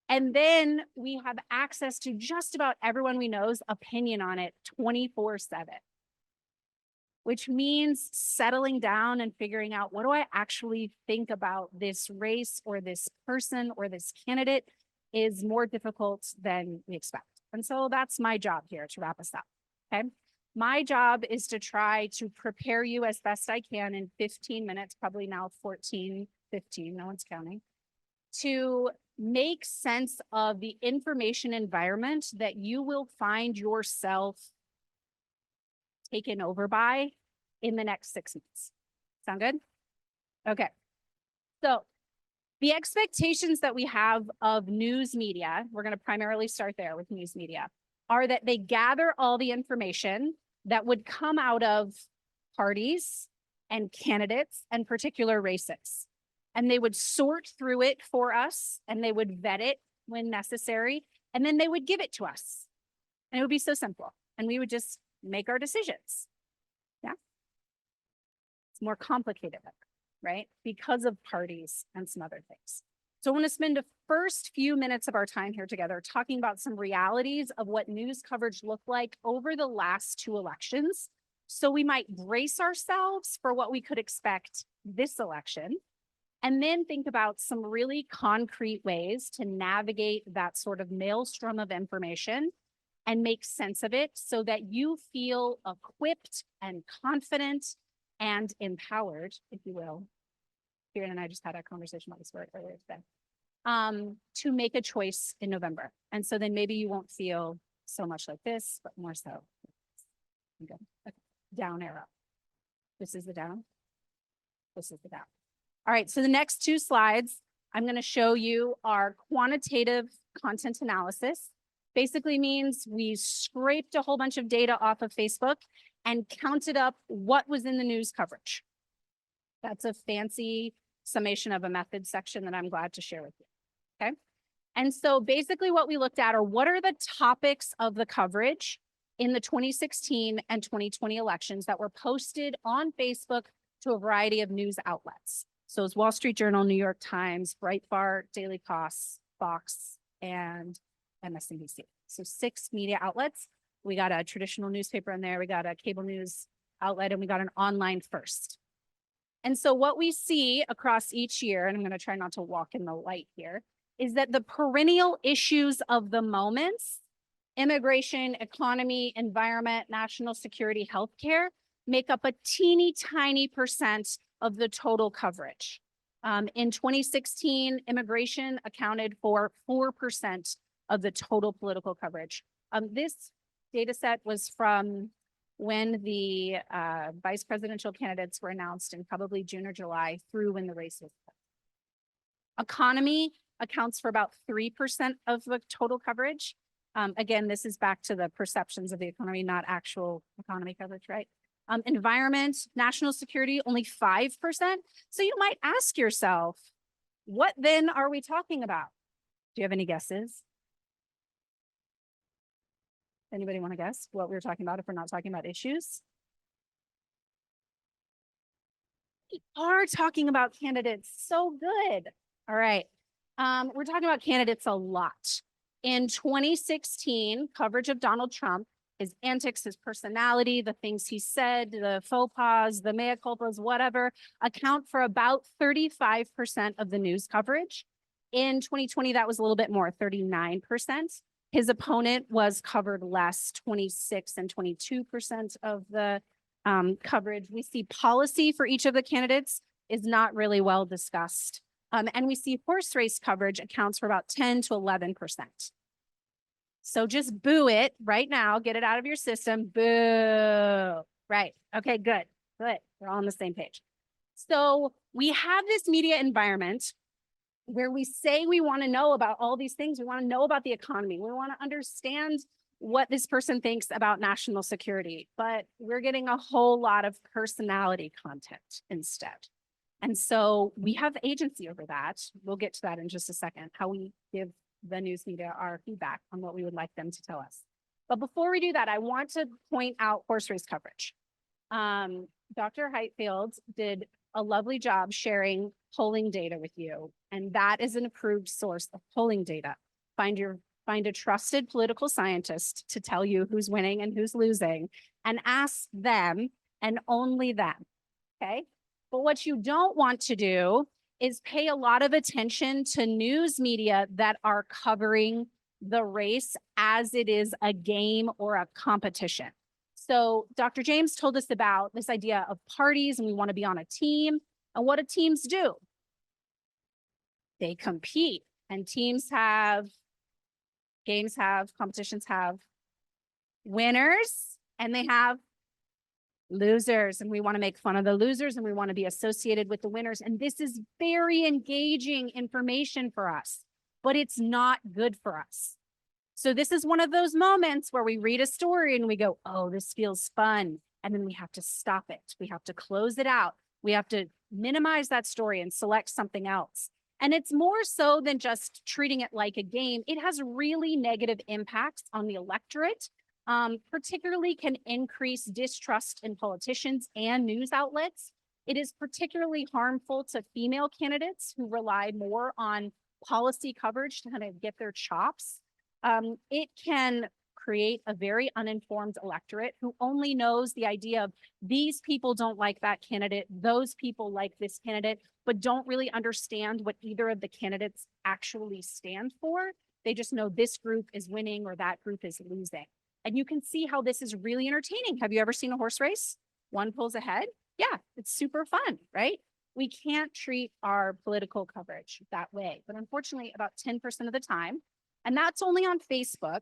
And then we have access to just about everyone we know's opinion on it 24/7. which means settling down and figuring out, what do I actually think about this race or this person or this candidate, is more difficult than we expect. And so that's my job here to wrap us up. Okay. My job is to try to prepare you as best I can in 15 minutes, probably now 14, 15, no one's counting, to make sense of the information environment that you will find yourself taken over by in the next 6 months. Sound good? Okay. So the expectations that we have of news media, we're going to primarily start there with news media, are that they gather all the information that would come out of parties and candidates and particular races. And they would sort through it for us, and they would vet it when necessary, and then they would give it to us. And it would be so simple. And we would just make our decisions. Yeah. It's more complicated, right? Because of parties and some other things. So I want to spend the first few minutes of our time here together talking about some realities of what news coverage looked like over the last 2 elections, so we might brace ourselves for what we could expect this election, and then think about some really concrete ways to navigate that sort of maelstrom of information and make sense of it so that you feel equipped and confident and empowered, if you will. Kieran and I just had a conversation about this word earlier today, to make a choice in November. And so then maybe you won't feel so much like this, but more so. Okay. Down arrow. This is the down. This is the down. All right, so the next 2 slides, I'm going to show you our quantitative content analysis. Basically means we scraped a whole bunch of data off of Facebook and counted up what was in the news coverage. That's a fancy summation of a method section that I'm glad to share with you. Okay. And so basically what we looked at are, what are the topics of the coverage in the 2016 and 2020 elections that were posted on Facebook to a variety of news outlets. So it's Wall Street Journal, New York Times, Breitbart, Daily Kos, Fox, and MSNBC. So 6 media outlets. We got a traditional newspaper in there, we got a cable news outlet, and we got an online first. And so what we see across each year, and I'm going to try not to walk in the light here, is that the perennial issues of the moments, immigration, economy, environment, national security, healthcare, make up a teeny tiny percent of the total coverage. In 2016, immigration accounted for 4% of the total political coverage. This data set was from when the vice presidential candidates were announced in probably June or July through when the race was. Economy accounts for about 3% of the total coverage. Again, this is back to the perceptions of the economy, not actual economy coverage, right? Environment, national security, only 5%. So you might ask yourself, what then are we talking about? Do you have any guesses? Anybody want to guess what we're talking about if we're not talking about issues? We are talking about candidates. So good. All right. We're talking about candidates a lot. In 2016, coverage of Donald Trump, his antics, his personality, the things he said, the faux pas, the mea culpas, whatever, account for about 35% of the news coverage. In 2020, that was a little bit more, 39%. His opponent was covered less, 26 and 22% of the coverage. We see policy for each of the candidates is not really well discussed. And we see horse race coverage accounts for about 10 to 11%. So just boo it right now, get it out of your system, boo. Right, okay, good, good, we're all on the same page. So we have this media environment where we say we want to know about all these things. We want to know about the economy. We want to understand what this person thinks about national security, but we're getting a whole lot of personality content instead. And so we have agency over that. We'll get to that in just a second, how we give the news media our feedback on what we would like them to tell us. But before we do that, I want to point out horse race coverage. Dr. Heightfield did a lovely job sharing polling data with you, and that is an approved source of polling data. Find a trusted political scientist to tell you who's winning and who's losing, and ask them and only them. Okay. But what you don't want to do is pay a lot of attention to news media that are covering the race as it is a game or a competition. So Dr. James told us about this idea of parties and we want to be on a team. And what do teams do? They compete, and teams have, games have, competitions have winners and they have losers, and we want to make fun of the losers and we want to be associated with the winners. And this is very engaging information for us, but it's not good for us. So this is one of those moments where we read a story and we go, oh, this feels fun. And then we have to stop it. We have to close it out. We have to minimize that story and select something else. And it's more so than just treating it like a game. It has really negative impacts on the electorate. Particularly can increase distrust in politicians and news outlets. It is particularly harmful to female candidates who rely more on policy coverage to kind of get their chops. It can create a very uninformed electorate who only knows the idea of these people don't like that candidate, those people like this candidate, but don't really understand what either of the candidates actually stand for. They just know this group is winning or that group is losing. And you can see how this is really entertaining. Have you ever seen a horse race? One pulls ahead. Yeah, it's super fun, right? We can't treat our political coverage that way, but unfortunately about 10% of the time, and that's only on Facebook.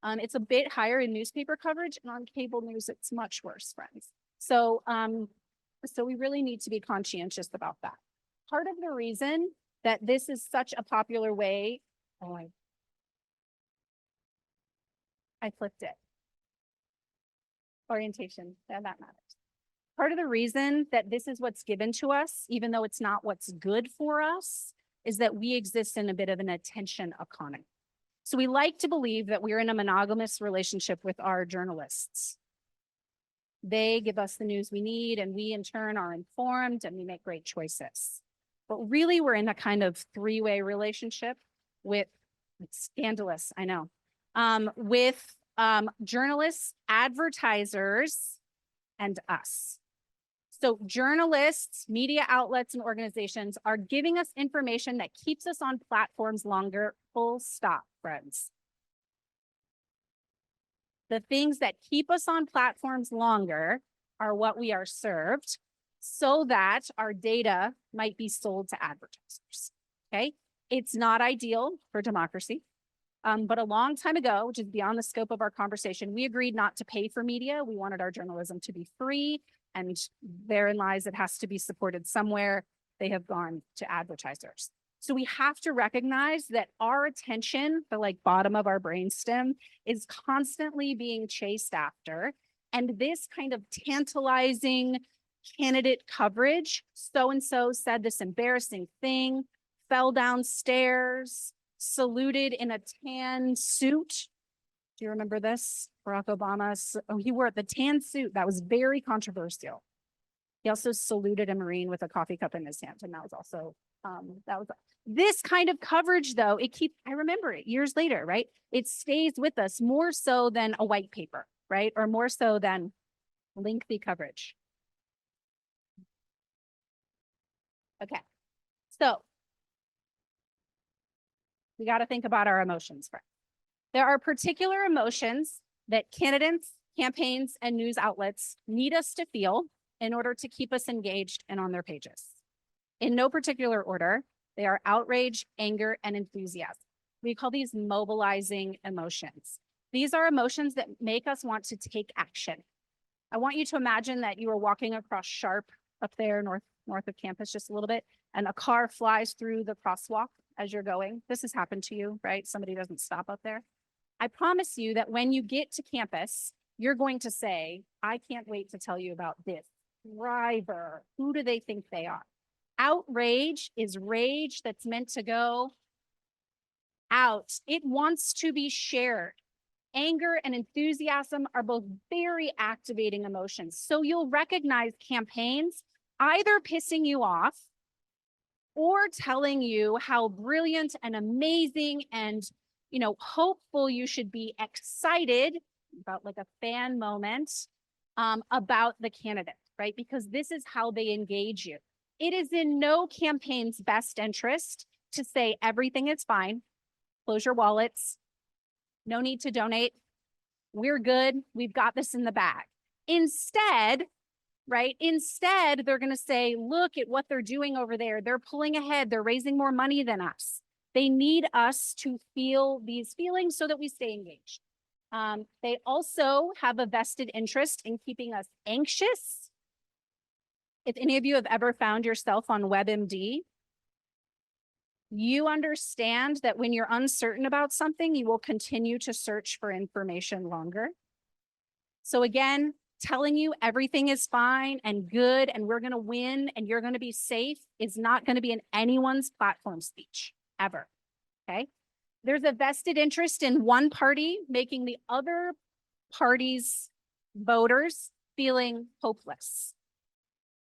It's a bit higher in newspaper coverage, and on cable news, it's much worse, friends. So, so we really need to be conscientious about that. Part of the reason that this is such a popular way, I flipped it. Orientation, yeah, that matters. Part of the reason that this is what's given to us, even though it's not what's good for us, is that we exist in a bit of an attention economy. So we like to believe that we're in a monogamous relationship with our journalists. They give us the news we need, and we in turn are informed and we make great choices. But really we're in a kind of three-way relationship with, it's scandalous, I know, with journalists, advertisers, and us. So journalists, media outlets, and organizations are giving us information that keeps us on platforms longer, full stop, friends. The things that keep us on platforms longer are what we are served so that our data might be sold to advertisers, okay? It's not ideal for democracy. But a long time ago, which is beyond the scope of our conversation, we agreed not to pay for media. We wanted our journalism to be free, and therein lies it has to be supported somewhere. They have gone to advertisers. So we have to recognize that our attention, the like bottom of our brainstem, is constantly being chased after. And this kind of tantalizing candidate coverage, so-and-so said this embarrassing thing, fell downstairs, saluted in a tan suit. Do you remember this? Barack Obama, he wore the tan suit. That was very controversial. He also saluted a Marine with a coffee cup in his hand. And that was also, this kind of coverage though, I remember it years later, right? It stays with us more so than a white paper, right? Or more so than lengthy coverage. Okay, so we got to think about our emotions first. There are particular emotions that candidates, campaigns, and news outlets need us to feel in order to keep us engaged and on their pages. In no particular order, they are outrage, anger, and enthusiasm. We call these mobilizing emotions. These are emotions that make us want to take action. I want you to imagine that you are walking across Sharp up there north of campus just a little bit, and a car flies through the crosswalk as you're going. This has happened to you, right? Somebody doesn't stop up there. I promise you that when you get to campus, you're going to say, I can't wait to tell you about this driver. Who do they think they are? Outrage is rage that's meant to go out. It wants to be shared. Anger and enthusiasm are both very activating emotions. So you'll recognize campaigns either pissing you off or telling you how brilliant and amazing and hopeful you should be, excited about like a fan moment about the candidate. right? Because this is how they engage you. It is in no campaign's best interest to say everything is fine, close your wallets, no need to donate, we're good, we've got this in the bag. Instead, right? Instead, they're going to say, look at what they're doing over there. They're pulling ahead. They're raising more money than us. They need us to feel these feelings so that we stay engaged. They also have a vested interest in keeping us anxious. If any of you have ever found yourself on WebMD, you understand that when you're uncertain about something, you will continue to search for information longer. So again, telling you everything is fine and good and we're going to win and you're going to be safe is not going to be in anyone's platform speech ever. Okay. There's a vested interest in one party making the other party's voters feeling hopeless.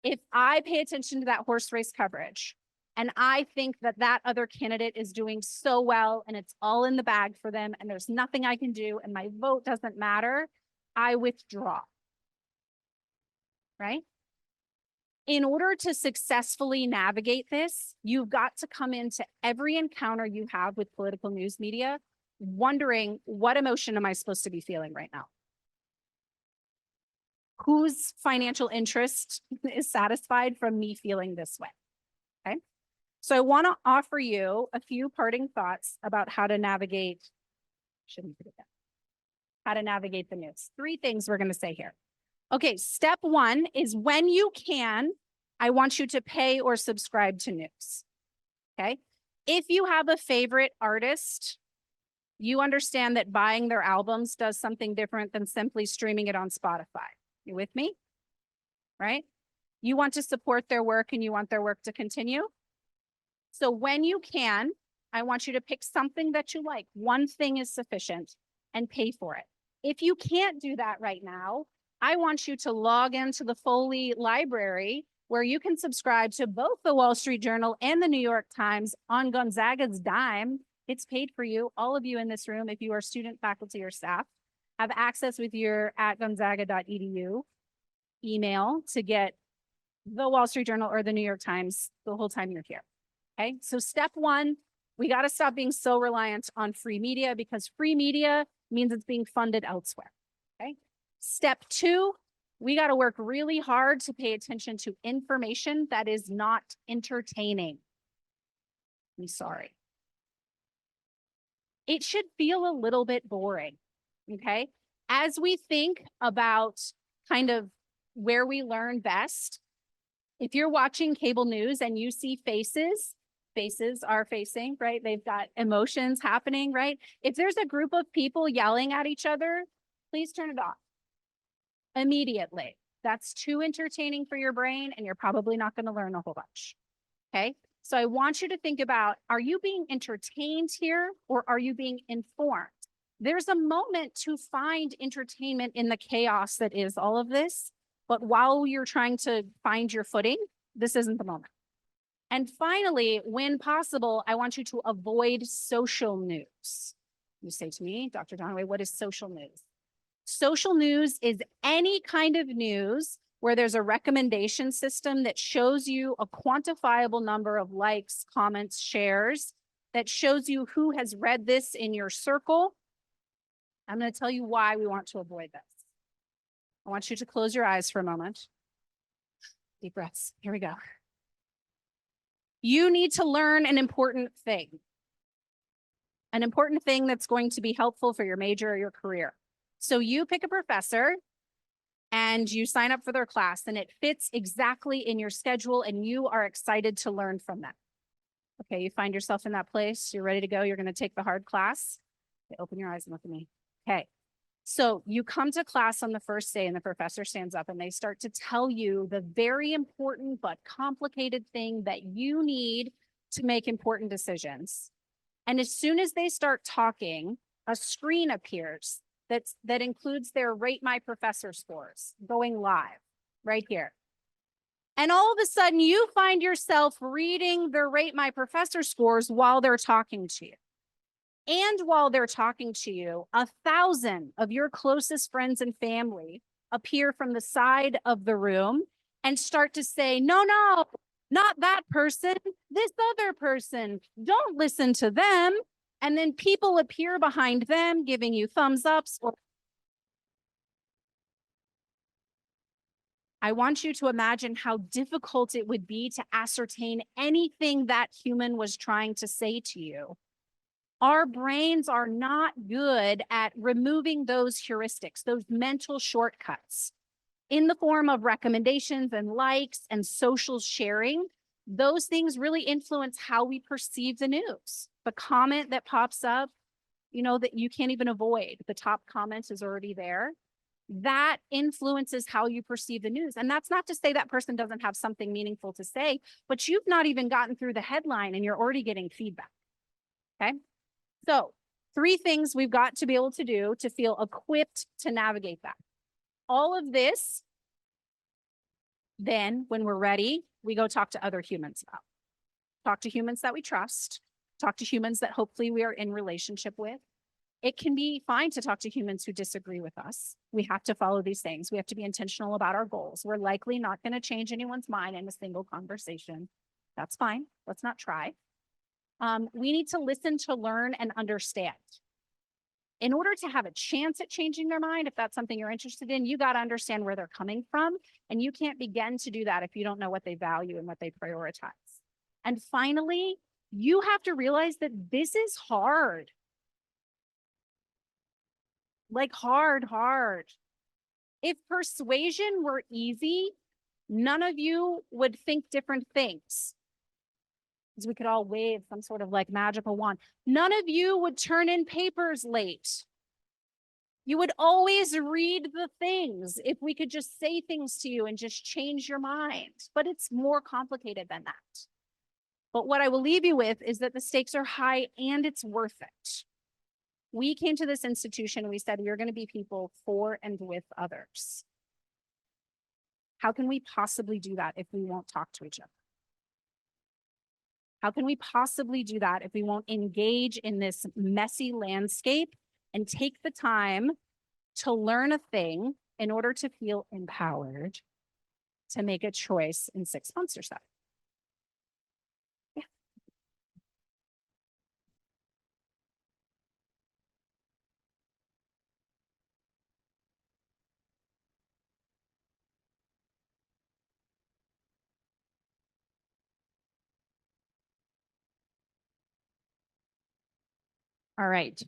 If I pay attention to that horse race coverage and I think that that other candidate is doing so well and it's all in the bag for them and there's nothing I can do and my vote doesn't matter, I withdraw. Right? In order to successfully navigate this, you've got to come into every encounter you have with political news media wondering, what emotion am I supposed to be feeling right now? Whose financial interest is satisfied from me feeling this way? Okay. So I want to offer you a few parting thoughts about how to navigate, how to navigate the news. 3 things we're going to say here. Okay, step 1 is when you can, I want you to pay or subscribe to news. Okay. If you have a favorite artist, you understand that buying their albums does something different than simply streaming it on Spotify. You with me? Right? You want to support their work and you want their work to continue. So when you can, I want you to pick something that you like. One thing is sufficient and pay for it. If you can't do that right now, I want you to log into the Foley library where you can subscribe to both the Wall Street Journal and the New York Times on Gonzaga's dime. It's paid for you. All of you in this room, if you are student, faculty, or staff, have access with your @gonzaga.edu email to get the Wall Street Journal or the New York Times the whole time you're here. Okay, so step 1, we got to stop being so reliant on free media because free media means it's being funded elsewhere. Okay. Step 2, we got to work really hard to pay attention to information that is not entertaining. I'm sorry. It should feel a little bit boring, okay? As we think about kind of where we learn best, if you're watching cable news and you see faces are facing, right? They've got emotions happening, right? If there's a group of people yelling at each other, please turn it off immediately. That's too entertaining for your brain and you're probably not going to learn a whole bunch. Okay. So I want you to think about, are you being entertained here or are you being informed? There's a moment to find entertainment in the chaos that is all of this. But while you're trying to find your footing, this isn't the moment. And finally, when possible, I want you to avoid social news. You say to me, Dr. Donaway, what is social news? Social news is any kind of news where there's a recommendation system that shows you a quantifiable number of likes, comments, shares, that shows you who has read this in your circle. I'm going to tell you why we want to avoid this. I want you to close your eyes for a moment. Deep breaths. Here we go. You need to learn an important thing that's going to be helpful for your major or your career. So you pick a professor and you sign up for their class and it fits exactly in your schedule and you are excited to learn from them. Okay, you find yourself in that place. You're ready to go. You're going to take the hard class. Okay, open your eyes and look at me. Okay. So you come to class on the first day and the professor stands up and they start to tell you the very important but complicated thing that you need to make important decisions. And as soon as they start talking, a screen appears that includes their Rate My Professor scores going live right here. And all of a sudden you find yourself reading their Rate My Professor scores while they're talking to you. And while they're talking to you, 1,000 of your closest friends and family appear from the side of the room and start to say, no, not that person, this other person, don't listen to them. And then people appear behind them, giving you thumbs ups. Or I want you to imagine how difficult it would be to ascertain anything that human was trying to say to you. Our brains are not good at removing those heuristics, those mental shortcuts in the form of recommendations and likes and social sharing. Those things really influence how we perceive the news. The comment that pops up, that you can't even avoid, the top comment is already there. That influences how you perceive the news. And that's not to say that person doesn't have something meaningful to say, but you've not even gotten through the headline and you're already getting feedback. Okay. So 3 things we've got to be able to do to feel equipped to navigate that. All of this, then when we're ready, we go talk to other humans about. Talk to humans that we trust, talk to humans that hopefully we are in relationship with. It can be fine to talk to humans who disagree with us. We have to follow these things. We have to be intentional about our goals. We're likely not going to change anyone's mind in a single conversation. That's fine. Let's not try. We need to listen to learn and understand. In order to have a chance at changing their mind, if that's something you're interested in, you got to understand where they're coming from. And you can't begin to do that if you don't know what they value and what they prioritize. And finally, you have to realize that this is hard. Like hard. If persuasion were easy, none of you would think different things. Because we could all wave some sort of like magical wand. None of you would turn in papers late. You would always read the things if we could just say things to you and just change your mind. But it's more complicated than that. But what I will leave you with is that the stakes are high and it's worth it. We came to this institution and we said we are going to be people for and with others. How can we possibly do that if we won't talk to each other? How can we possibly do that if we won't engage in this messy landscape and take the time to learn a thing in order to feel empowered to make a choice in 6 months or so? Yeah. All right.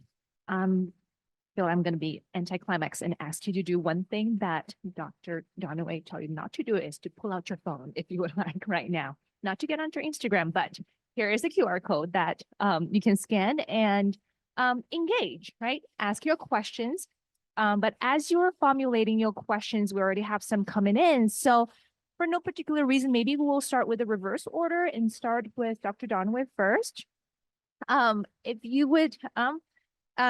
Phil, I'm going to be anticlimax and ask you to do one thing that Dr. Donaway told you not to do, is to pull out your phone if you would like right now. Not to get onto Instagram, but here is a QR code that you can scan and engage, right? Ask your questions. But as you're formulating your questions, we already have some coming in. So for no particular reason, maybe we will start with a reverse order and start with Dr. Donaway first. If you would,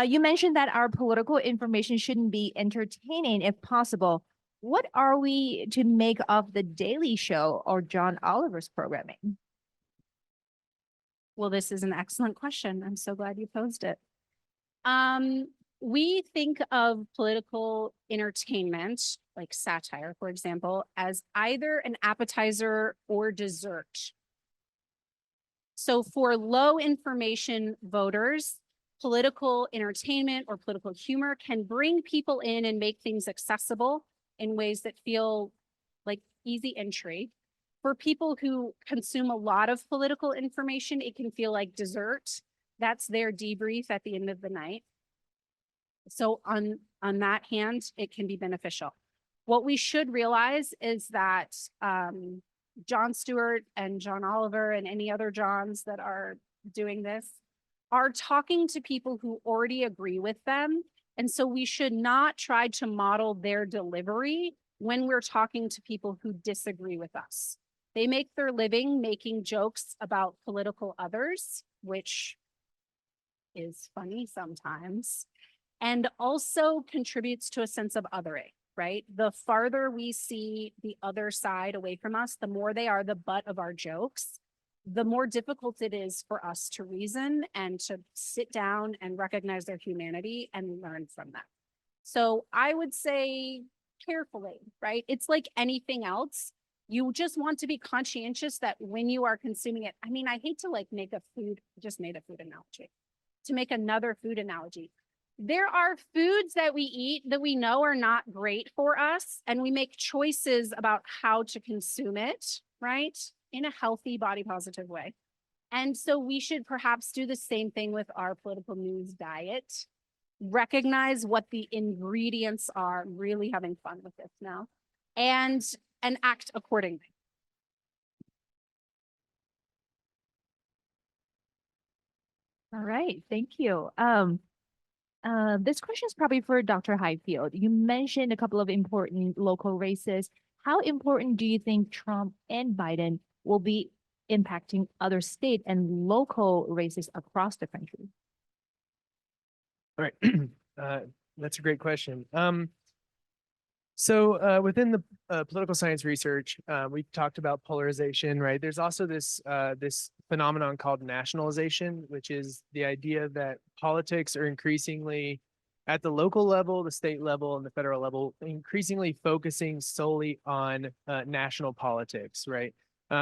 you mentioned that our political information shouldn't be entertaining if possible. What are we to make of the Daily Show or John Oliver's programming? Well, this is an excellent question. I'm so glad you posed it. We think of political entertainment, like satire, for example, as either an appetizer or dessert. So for low information voters, political entertainment or political humor can bring people in and make things accessible in ways that feel like easy entry. For people who consume a lot of political information, it can feel like dessert. That's their debrief at the end of the night. So on that hand, it can be beneficial. What we should realize is that Jon Stewart and John Oliver and any other Johns that are doing this are talking to people who already agree with them. And so we should not try to model their delivery when we're talking to people who disagree with us. They make their living making jokes about political others, which is funny sometimes, and also contributes to a sense of othering, right? The farther we see the other side away from us, the more they are the butt of our jokes, the more difficult it is for us to reason and to sit down and recognize their humanity and learn from them. So I would say carefully, right? It's like anything else. You just want to be conscientious that when you are consuming it, I mean, I hate to like just made a food analogy, to make another food analogy. There are foods that we eat that we know are not great for us, and we make choices about how to consume it, right? In a healthy, body positive way. And so we should perhaps do the same thing with our political news diet. Recognize what the ingredients are, really having fun with this now, and act accordingly. All right, thank you. This question is probably for Dr. Highfield. You mentioned a couple of important local races. How important do you think Trump and Biden will be impacting other state and local races across the country? All right. That's a great question. So within the political science research, we talked about polarization, right? There's also this phenomenon called nationalization, which is the idea that politics are increasingly at the local level, the state level, and the federal level, increasingly focusing solely on national politics, right?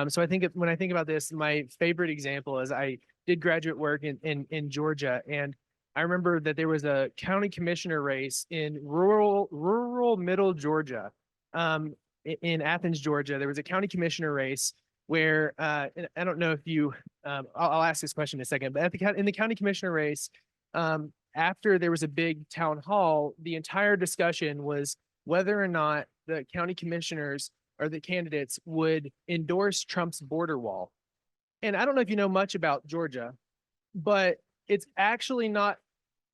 So I think when I think about this, my favorite example is I did graduate work in Georgia, and I remember that there was a county commissioner race in rural middle Georgia, in Athens, Georgia. There was a county commissioner race where and I don't know if you, I'll ask this question in a second, but in the county commissioner race, after there was a big town hall, the entire discussion was whether or not the county commissioners or the candidates would endorse Trump's border wall. And I don't know if you know much about Georgia, but it's actually not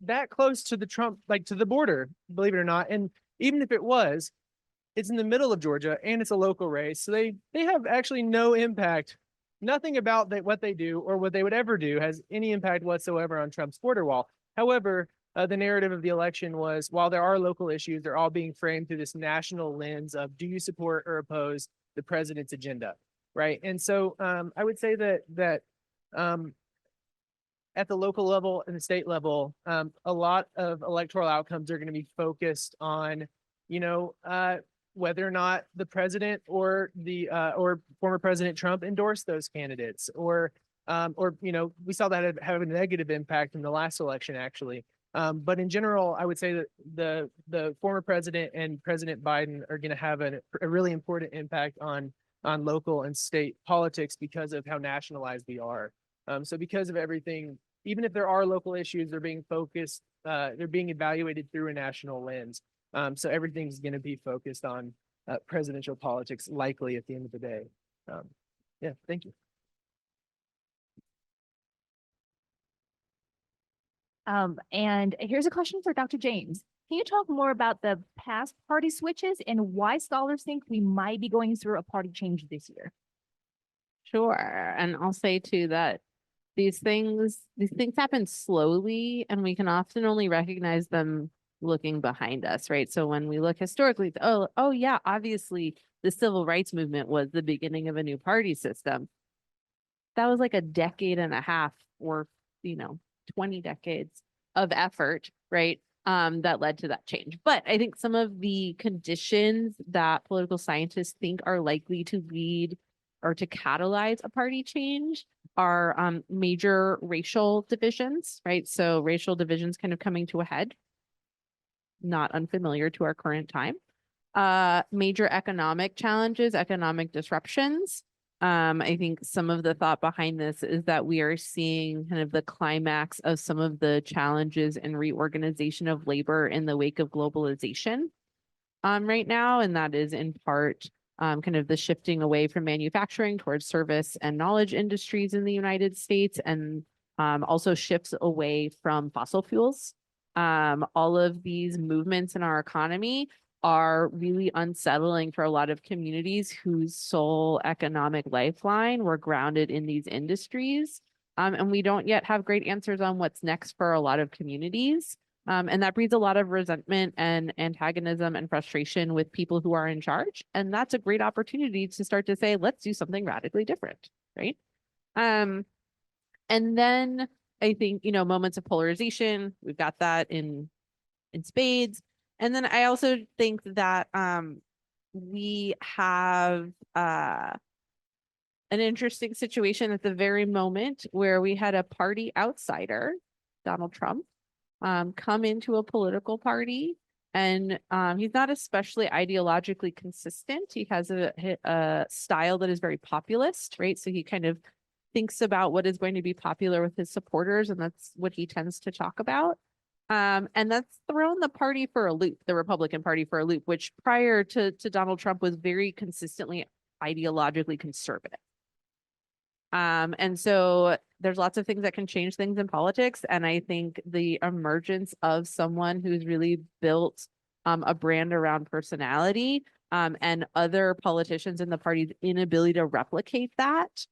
that close to the Trump, like to the border, believe it or not. And even if it was, it's in the middle of Georgia and it's a local race. So they have actually no impact. Nothing about what they do or what they would ever do has any impact whatsoever on Trump's border wall. However, the narrative of the election was, while there are local issues, they're all being framed through this national lens of, do you support or oppose the president's agenda, right? And so I would say that at the local level and the state level, a lot of electoral outcomes are going to be focused on, whether or not the president or former President Trump endorsed those candidates, or we saw that have a negative impact in the last election, actually. But in general, I would say that the former president and President Biden are going to have a really important impact on local and state politics because of how nationalized we are. So because of everything, even if there are local issues, they're being focused, they're being evaluated through a national lens. So everything's going to be focused on presidential politics, likely at the end of the day. Yeah, thank you. And here's a question for Dr. James. Can you talk more about the past party switches and why scholars think we might be going through a party change this year? Sure. And I'll say too that these things happen slowly, and we can often only recognize them looking behind us, right? So when we look historically, oh yeah, obviously the civil rights movement was the beginning of a new party system. That was like a decade and a half or 20 decades of effort, right? That led to that change. But I think some of the conditions that political scientists think are likely to lead or to catalyze a party change are major racial divisions, right? So racial divisions kind of coming to a head, not unfamiliar to our current time. Major economic challenges, economic disruptions. I think some of the thought behind this is that we are seeing kind of the climax of some of the challenges and reorganization of labor in the wake of globalization right now. And that is in part kind of the shifting away from manufacturing towards service and knowledge industries in the United States, and also shifts away from fossil fuels. All of these movements in our economy are really unsettling for a lot of communities whose sole economic lifeline were grounded in these industries. And we don't yet have great answers on what's next for a lot of communities. And that breeds a lot of resentment and antagonism and frustration with people who are in charge. And that's a great opportunity to start to say, let's do something radically different, right? And then I think, moments of polarization, we've got that in spades. And then I also think that we have an interesting situation at the very moment where we had a party outsider, Donald Trump, come into a political party. And he's not especially ideologically consistent. He has a style that is very populist, right? So he kind of thinks about what is going to be popular with his supporters, and that's what he tends to talk about. And that's thrown the party for a loop, the Republican Party for a loop, which prior to Donald Trump was very consistently ideologically conservative. And so there's lots of things that can change things in politics. And I think the emergence of someone who's really built a brand around personality and other politicians in the party's inability to replicate that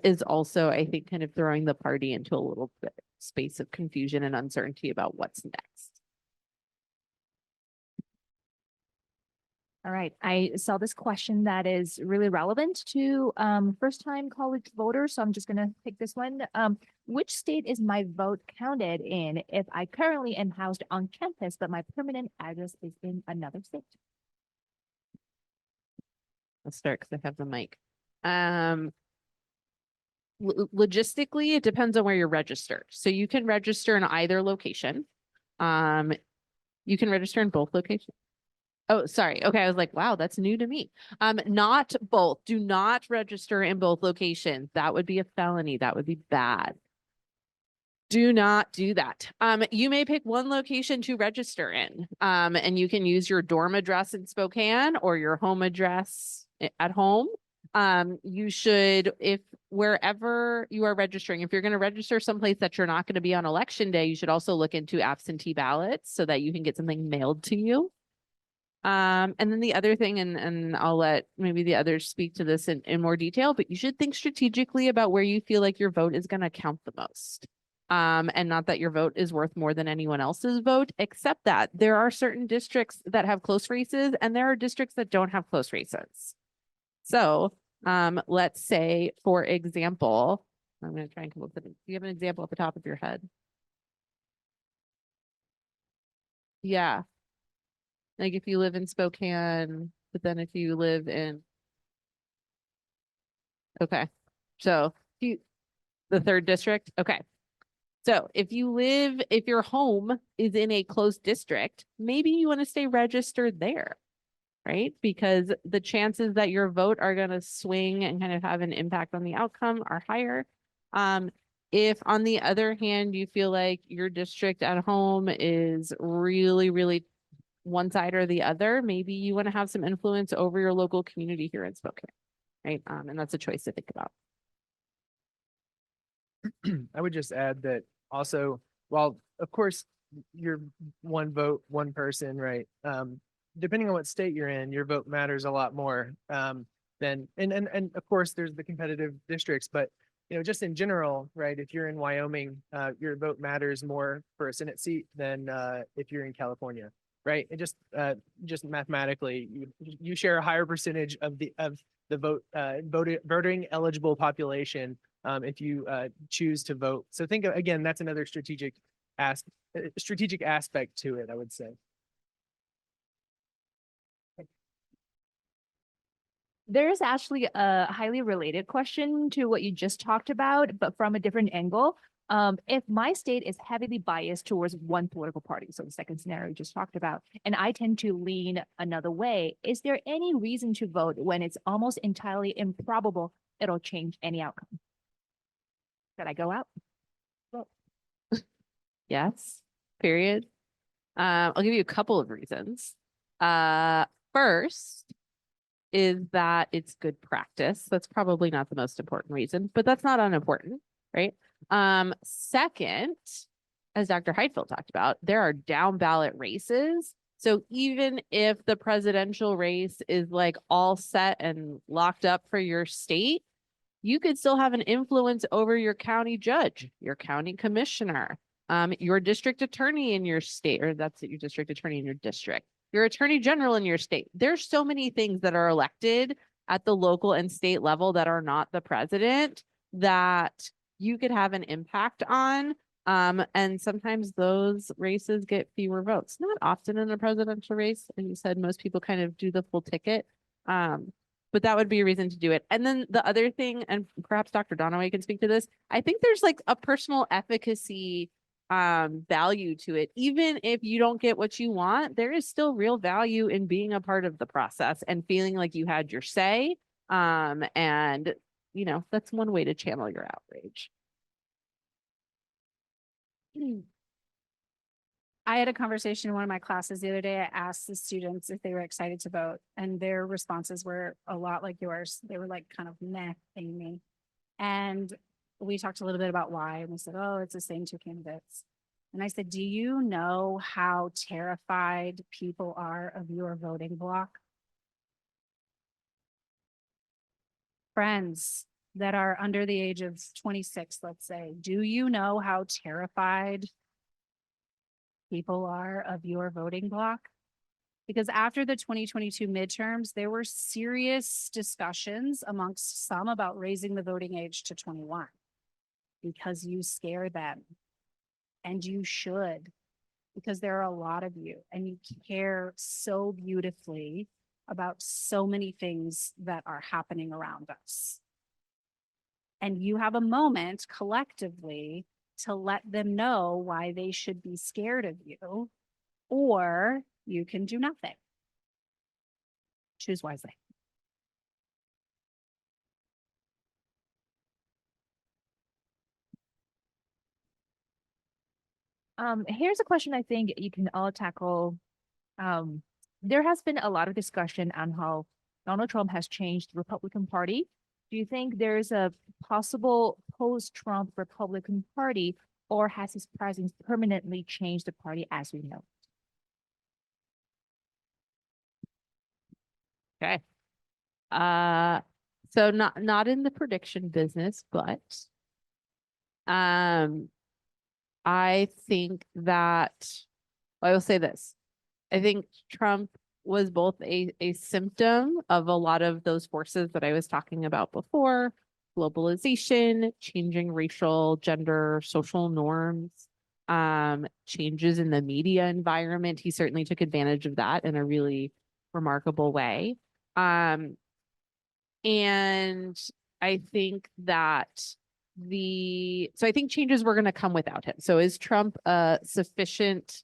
is also, I think, kind of throwing the party into a little bit space of confusion and uncertainty about what's next. All right, I saw this question that is really relevant to first-time college voters, so I'm just gonna pick this one. Which state is my vote counted in if I currently am housed on campus, but my permanent address is in another state? Let's start because I have the mic. Logistically, it depends on where you're registered. So you can register in either location. You can register in both locations. Oh, sorry. Okay. I was like, wow, that's new to me. Not both. Do not register in both locations. That would be a felony. That would be bad. Do not do that. You may pick one location to register in, and you can use your dorm address in Spokane or your home address at home. You should, if wherever you are registering, if you're going to register someplace that you're not going to be on election day, you should also look into absentee ballots so that you can get something mailed to you. And then the other thing, and I'll let maybe the others speak to this in more detail, but you should think strategically about where you feel like your vote is going to count the most. And not that your vote is worth more than anyone else's vote, except that there are certain districts that have close races and there are districts that don't have close races. So let's say, for example, I'm going to try and come up with it. Do you have an example at the top of your head? Yeah. Like if you live in Spokane, but then if you live in, okay. So the third district. Okay. So if your home is in a close district, maybe you want to stay registered there, right? Because the chances that your vote are going to swing and kind of have an impact on the outcome are higher. If on the other hand, you feel like your district at home is really, really one side or the other, maybe you want to have some influence over your local community here in Spokane, right? And that's a choice to think about. I would just add that also, while of course you're one vote, one person, right? Depending on what state you're in, your vote matters a lot more than, and of course there's the competitive districts, but you know, just in general, right? If you're in Wyoming, your vote matters more for a Senate seat than if you're in California, right? It just mathematically, you share a higher percentage of the voting eligible population if you choose to vote. So think of, again, that's another strategic aspect to it, I would say. There's actually a highly related question to what you just talked about, but from a different angle. If my state is heavily biased towards one political party, so the second scenario you just talked about, and I tend to lean another way, is there any reason to vote when it's almost entirely improbable it'll change any outcome? Should I go out? Vote. Yes, period. I'll give you a couple of reasons. First is that it's good practice. That's probably not the most important reason, but that's not unimportant, right? Second, as Dr. Heidfeld talked about, there are down ballot races. So even if the presidential race is like all set and locked up for your state, you could still have an influence over your county judge, your county commissioner, your district attorney in your state, or that's your district attorney in your district, your attorney general in your state. There's so many things that are elected at the local and state level that are not the president that you could have an impact on And sometimes those races get fewer votes, not often in a presidential race. And you said most people kind of do the full ticket. But that would be a reason to do it. And then the other thing, and perhaps Dr. Donaway can speak to this, I think there's like a personal efficacy value to it. Even if you don't get what you want, there is still real value in being a part of the process and feeling like you had your say. And you know, that's one way to channel your outrage. I had a conversation in one of my classes the other day. I asked the students if they were excited to vote, and their responses were a lot like yours. They were like kind of meh, Amy. And we talked a little bit about why, and we said, oh, it's the same two candidates. And I said, do you know how terrified people are of your voting bloc? Friends that are under the age of 26, let's say, do you know how terrified people are of your voting bloc? Because after the 2022 midterms, there were serious discussions amongst some about raising the voting age to 21 because you scare them. And you should, because there are a lot of you and you care so beautifully about so many things that are happening around us. And you have a moment collectively to let them know why they should be scared of you, or you can do nothing. Choose wisely. Here's a question I think you can all tackle. There has been a lot of discussion on how Donald Trump has changed the Republican Party. Do you think there's a possible post-Trump Republican Party, or has his presence permanently changed the party as we know? Okay. So not in the prediction business, but I think that I will say this. I think Trump was both a symptom of a lot of those forces that I was talking about before: globalization, changing racial, gender, social norms, changes in the media environment. He certainly took advantage of that in a really remarkable way. And I think that I think changes were going to come without him. So is Trump a sufficient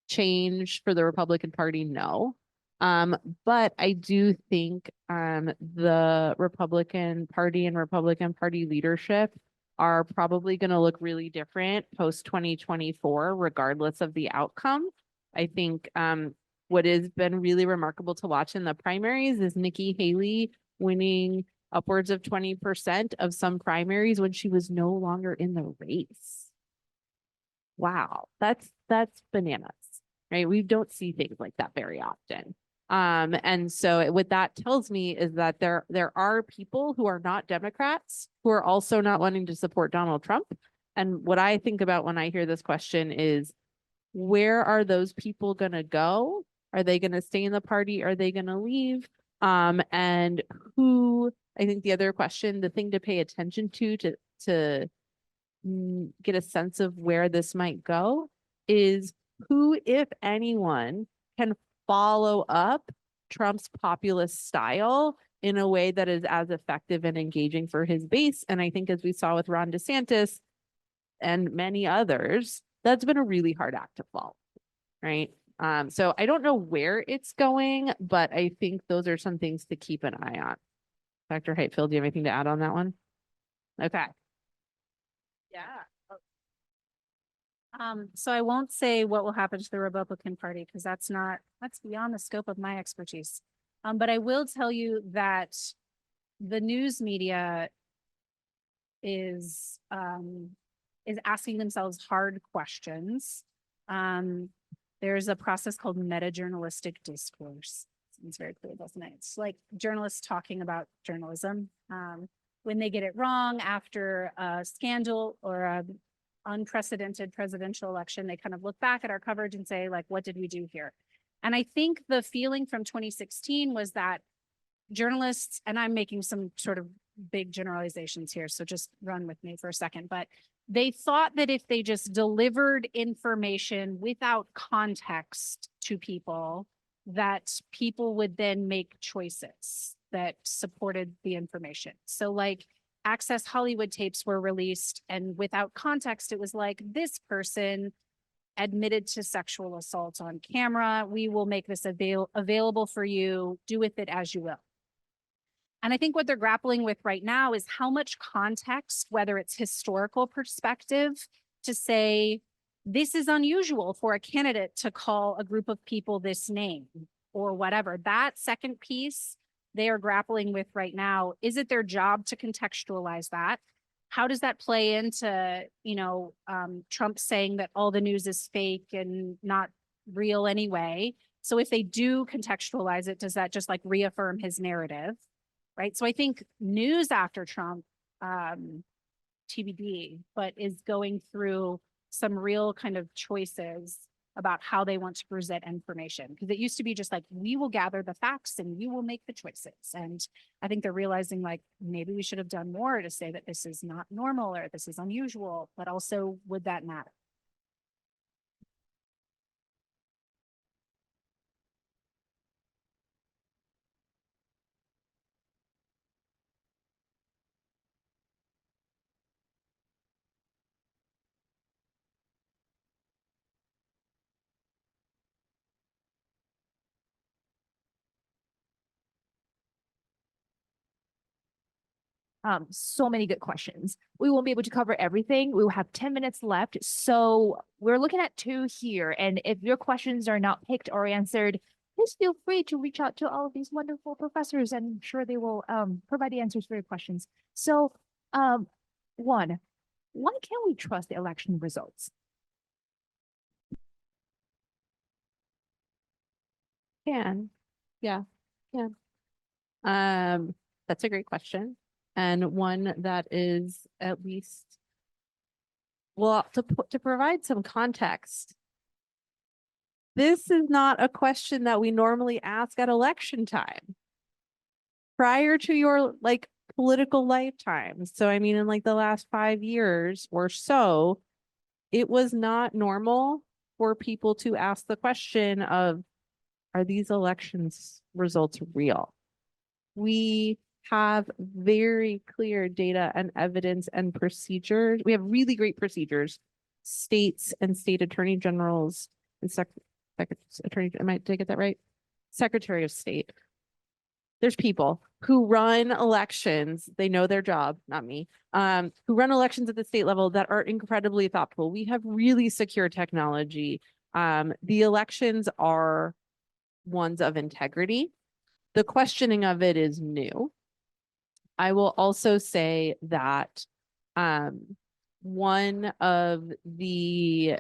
change for the Republican Party? No. But I do think the Republican Party and Republican Party leadership are probably going to look really different post 2024, regardless of the outcome. I think what has been really remarkable to watch in the primaries is Nikki Haley winning upwards of 20% of some primaries when she was no longer in the race. Wow, that's bananas, right? We don't see things like that very often. And so what that tells me is that there are people who are not Democrats who are also not wanting to support Donald Trump. And what I think about when I hear this question is, where are those people going to go? Are they going to stay in the party? Are they going to leave? And who, I think the other question, the thing to pay attention to get a sense of where this might go is who, if anyone, can follow up Trump's populist style in a way that is as effective and engaging for his base. And I think, as we saw with Ron DeSantis and many others, that's been a really hard act to follow, right? So I don't know where it's going, but I think those are some things to keep an eye on. Dr. Heightfield, do you have anything to add on that one? Okay. Yeah. So I won't say what will happen to the Republican Party because that's beyond the scope of my expertise. But I will tell you that the news media is asking themselves hard questions. There's a process called meta-journalistic discourse. It's very clear, doesn't it? It's like journalists talking about journalism. When they get it wrong after a scandal or a unprecedented presidential election, they kind of look back at our coverage and say, like, what did we do here? And I think the feeling from 2016 was that journalists, and I'm making some sort of big generalizations here, so just run with me for a second, but They thought that if they just delivered information without context to people, that people would then make choices that supported the information. So like Access Hollywood tapes were released, and without context, it was like, this person admitted to sexual assault on camera. We will make this available for you. Do with it as you will. And I think what they're grappling with right now is how much context, whether it's historical perspective, to say, this is unusual for a candidate to call a group of people this name or whatever. That second piece they are grappling with right now. Is it their job to contextualize that? How does that play into, Trump saying that all the news is fake and not real anyway? So if they do contextualize it, does that just like reaffirm his narrative? Right. So I think news after Trump, TBD, but is going through some real kind of choices about how they want to present information. Because it used to be just like, we will gather the facts and you will make the choices. And I think they're realizing like, maybe we should have done more to say that this is not normal or this is unusual, but also would that matter? So many good questions. We won't be able to cover everything. We will have 10 minutes left. So we're looking at 2 here. And if your questions are not picked or answered, please feel free to reach out to all of these wonderful professors, and I'm sure they will provide the answers for your questions. So one, why can't we trust the election results? Can. Yeah. Can. That's a great question. And one that is at least, well, to provide some context, this is not a question that we normally ask at election time. Prior to your like political lifetime. So I mean, in like the last 5 years or so, it was not normal for people to ask the question of, are these elections results real? We have very clear data and evidence and procedures. We have really great procedures. States and state attorney generals and attorney, am I, did I get that right? Secretary of State. There's people who run elections. They know their job, not me, who run elections at the state level that are incredibly thoughtful. We have really secure technology. The elections are ones of integrity. The questioning of it is new. I will also say that one of the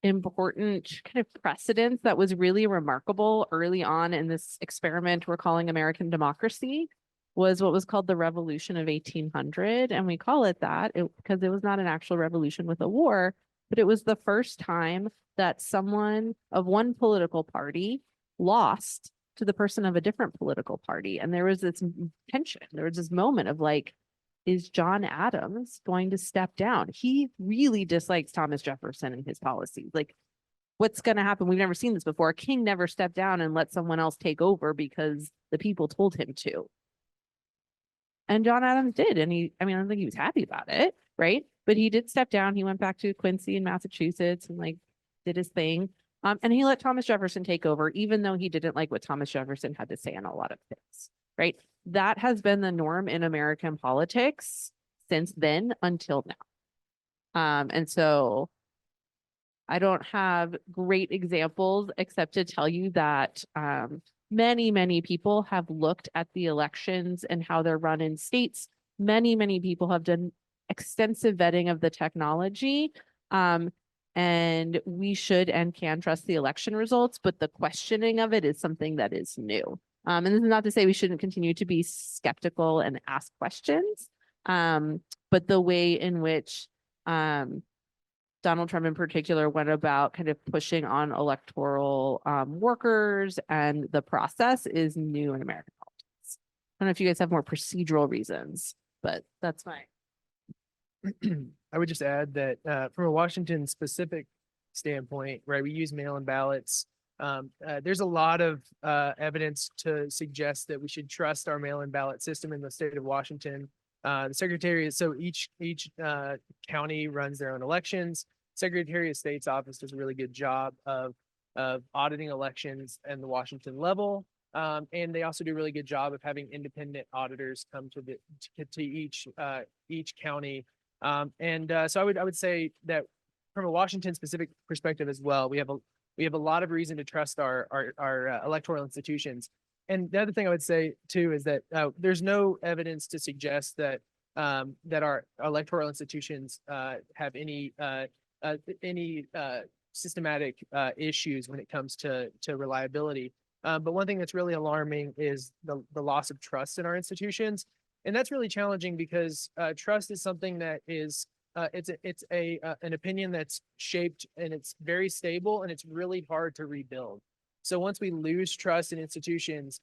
important kind of precedents that was really remarkable early on in this experiment we're calling American democracy was what was called the Revolution of 1800. And we call it that because it was not an actual revolution with a war, but it was the first time that someone of one political party lost to the person of a different political party. And there was this tension. There was this moment of like, is John Adams going to step down? He really dislikes Thomas Jefferson and his policies. Like, what's going to happen? We've never seen this before. A king never stepped down and let someone else take over because the people told him to. And John Adams did. And I don't think he was happy about it, right? But he did step down. He went back to Quincy in Massachusetts and like did his thing. And he let Thomas Jefferson take over, even though he didn't like what Thomas Jefferson had to say on a lot of things, right? That has been the norm in American politics since then until now. And so I don't have great examples except to tell you that many, many people have looked at the elections and how they're run in states. Many, many people have done extensive vetting of the technology. And we should and can trust the election results, but the questioning of it is something that is new. And this is not to say we shouldn't continue to be skeptical and ask questions, but the way in which Donald Trump in particular went about kind of pushing on electoral workers and the process is new in American politics. I don't know if you guys have more procedural reasons, but that's my. I would just add that from a Washington specific standpoint, right, we use mail-in ballots. There's a lot of evidence to suggest that we should trust our mail-in ballot system in the state of Washington. The Secretary, so each county runs their own elections. Secretary of State's office does a really good job of auditing elections at the Washington level. And they also do a really good job of having independent auditors come to each county. So I would say that from a Washington specific perspective as well, we have a lot of reason to trust our electoral institutions. And the other thing I would say too is that there's no evidence to suggest that that our electoral institutions have any systematic issues when it comes to reliability. But one thing that's really alarming is the loss of trust in our institutions. And that's really challenging because trust is something that is it's an opinion that's shaped and it's very stable and it's really hard to rebuild. So once we lose trust in institutions,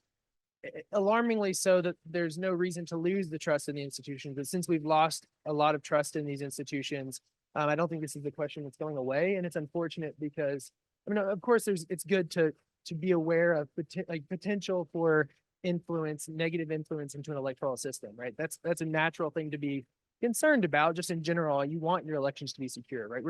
alarmingly so that there's no reason to lose the trust in the institutions. But since we've lost a lot of trust in these institutions, I don't think this is the question that's going away. And it's unfortunate because, I mean, of course, it's good to be aware of potential for influence, negative influence into an electoral system, right? That's a natural thing to be concerned about. Just in general, you want your elections to be secure, right?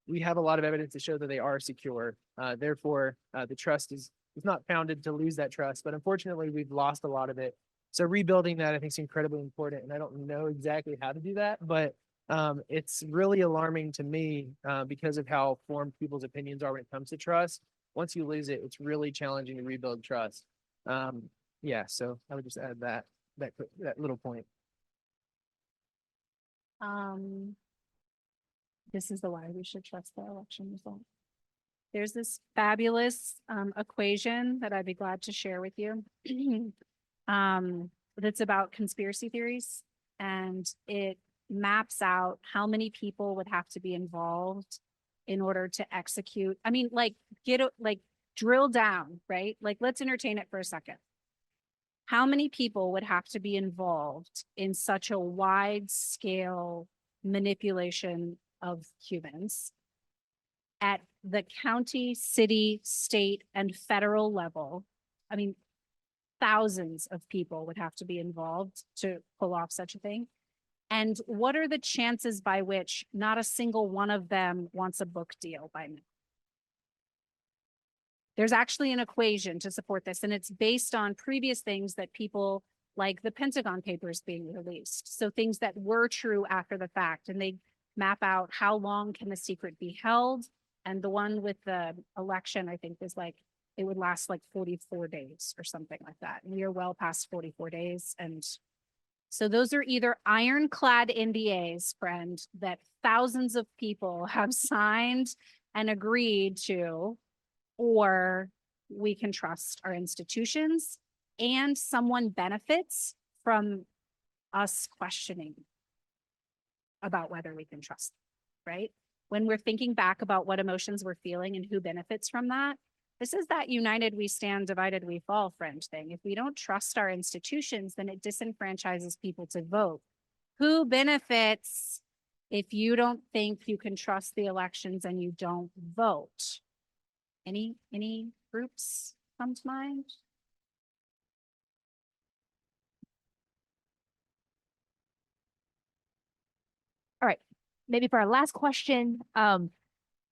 We have a lot of evidence to show that they are secure. Therefore, the trust is not founded to lose that trust, but unfortunately, we've lost a lot of it. So rebuilding that, I think, is incredibly important. And I don't know exactly how to do that, but it's really alarming to me because of how formed people's opinions are when it comes to trust. Once you lose it, it's really challenging to rebuild trust. Yeah, so I would just add that little point. This is the why we should trust the election result. There's this fabulous equation that I'd be glad to share with you. That's about conspiracy theories, and it maps out how many people would have to be involved in order to execute. I mean, drill down, right? Like, let's entertain it for a second. How many people would have to be involved in such a wide scale manipulation of humans at the county, city, state, and federal level? I mean, thousands of people would have to be involved to pull off such a thing. And what are the chances by which not a single one of them wants a book deal by now? There's actually an equation to support this, and it's based on previous things that people like the Pentagon Papers being released. So things that were true after the fact, and they map out how long can the secret be held. And the one with the election, I think, is like, it would last like 44 days or something like that. And we are well past 44 days. And so those are either ironclad NDAs, friend, that thousands of people have signed and agreed to, or we can trust our institutions and someone benefits from us questioning about whether we can trust them, right? When we're thinking back about what emotions we're feeling and who benefits from that, this is that united we stand, divided we fall, friend thing. If we don't trust our institutions, then it disenfranchises people to vote. Who benefits if you don't think you can trust the elections and you don't vote? Any groups come to mind? All right, maybe for our last question,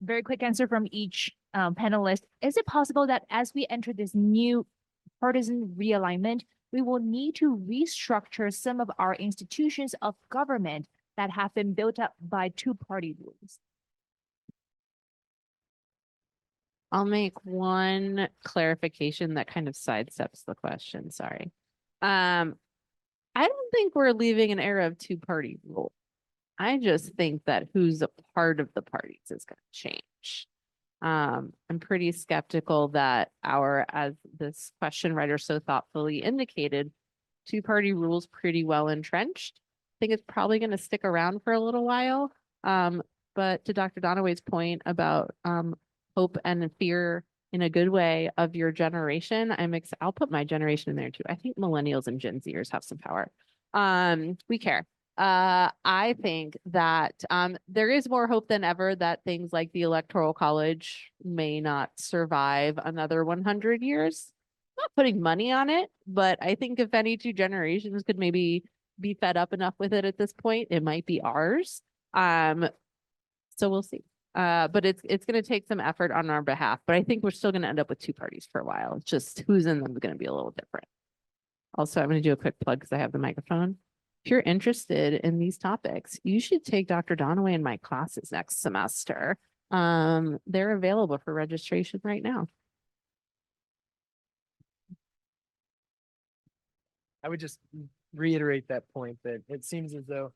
very quick answer from each panelist. Is it possible that as we enter this new partisan realignment, we will need to restructure some of our institutions of government that have been built up by two-party rules? I'll make one clarification that kind of sidesteps the question. Sorry. I don't think we're leaving an era of two-party rule. I just think that who's a part of the parties is going to change. I'm pretty skeptical that as this question writer so thoughtfully indicated, two-party rules pretty well entrenched. I think it's probably going to stick around for a little while. But to Dr. Donaway's point about hope and fear in a good way of your generation, I'll put my generation in there too. I think millennials and Gen Zers have some power. We care. I think that there is more hope than ever that things like the Electoral College may not survive another 100 years. Not putting money on it, but I think if any two generations could maybe be fed up enough with it at this point, it might be ours. So we'll see. But it's going to take some effort on our behalf. But I think we're still going to end up with two parties for a while. It's just who's in them is going to be a little different. Also, I'm going to do a quick plug because I have the microphone. If you're interested in these topics, you should take Dr. Donaway in my classes next semester. They're available for registration right now. I would just reiterate that point that it seems as though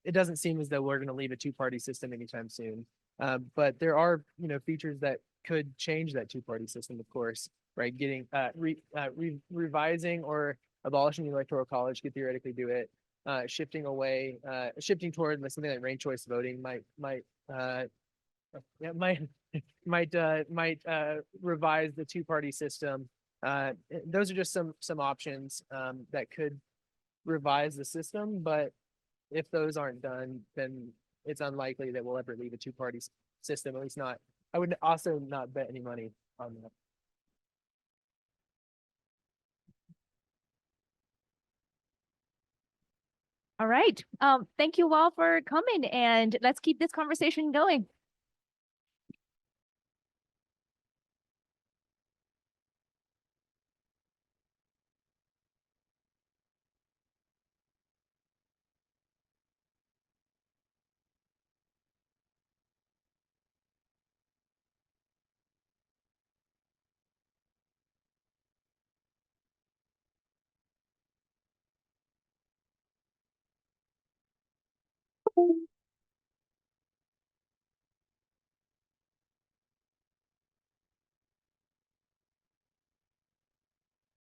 it doesn't seem as though we're going to leave a two-party system anytime soon. But there are, features that could change that two-party system, of course, right? Getting revising or abolishing the electoral college could theoretically do it. Shifting toward something like ranked choice voting might revise the two-party system. Those are just some options that could revise the system, but if those aren't done, then it's unlikely that we'll ever leave a two-party system, at least not. I would also not bet any money on that. All right. Thank you all for coming, and let's keep this conversation going.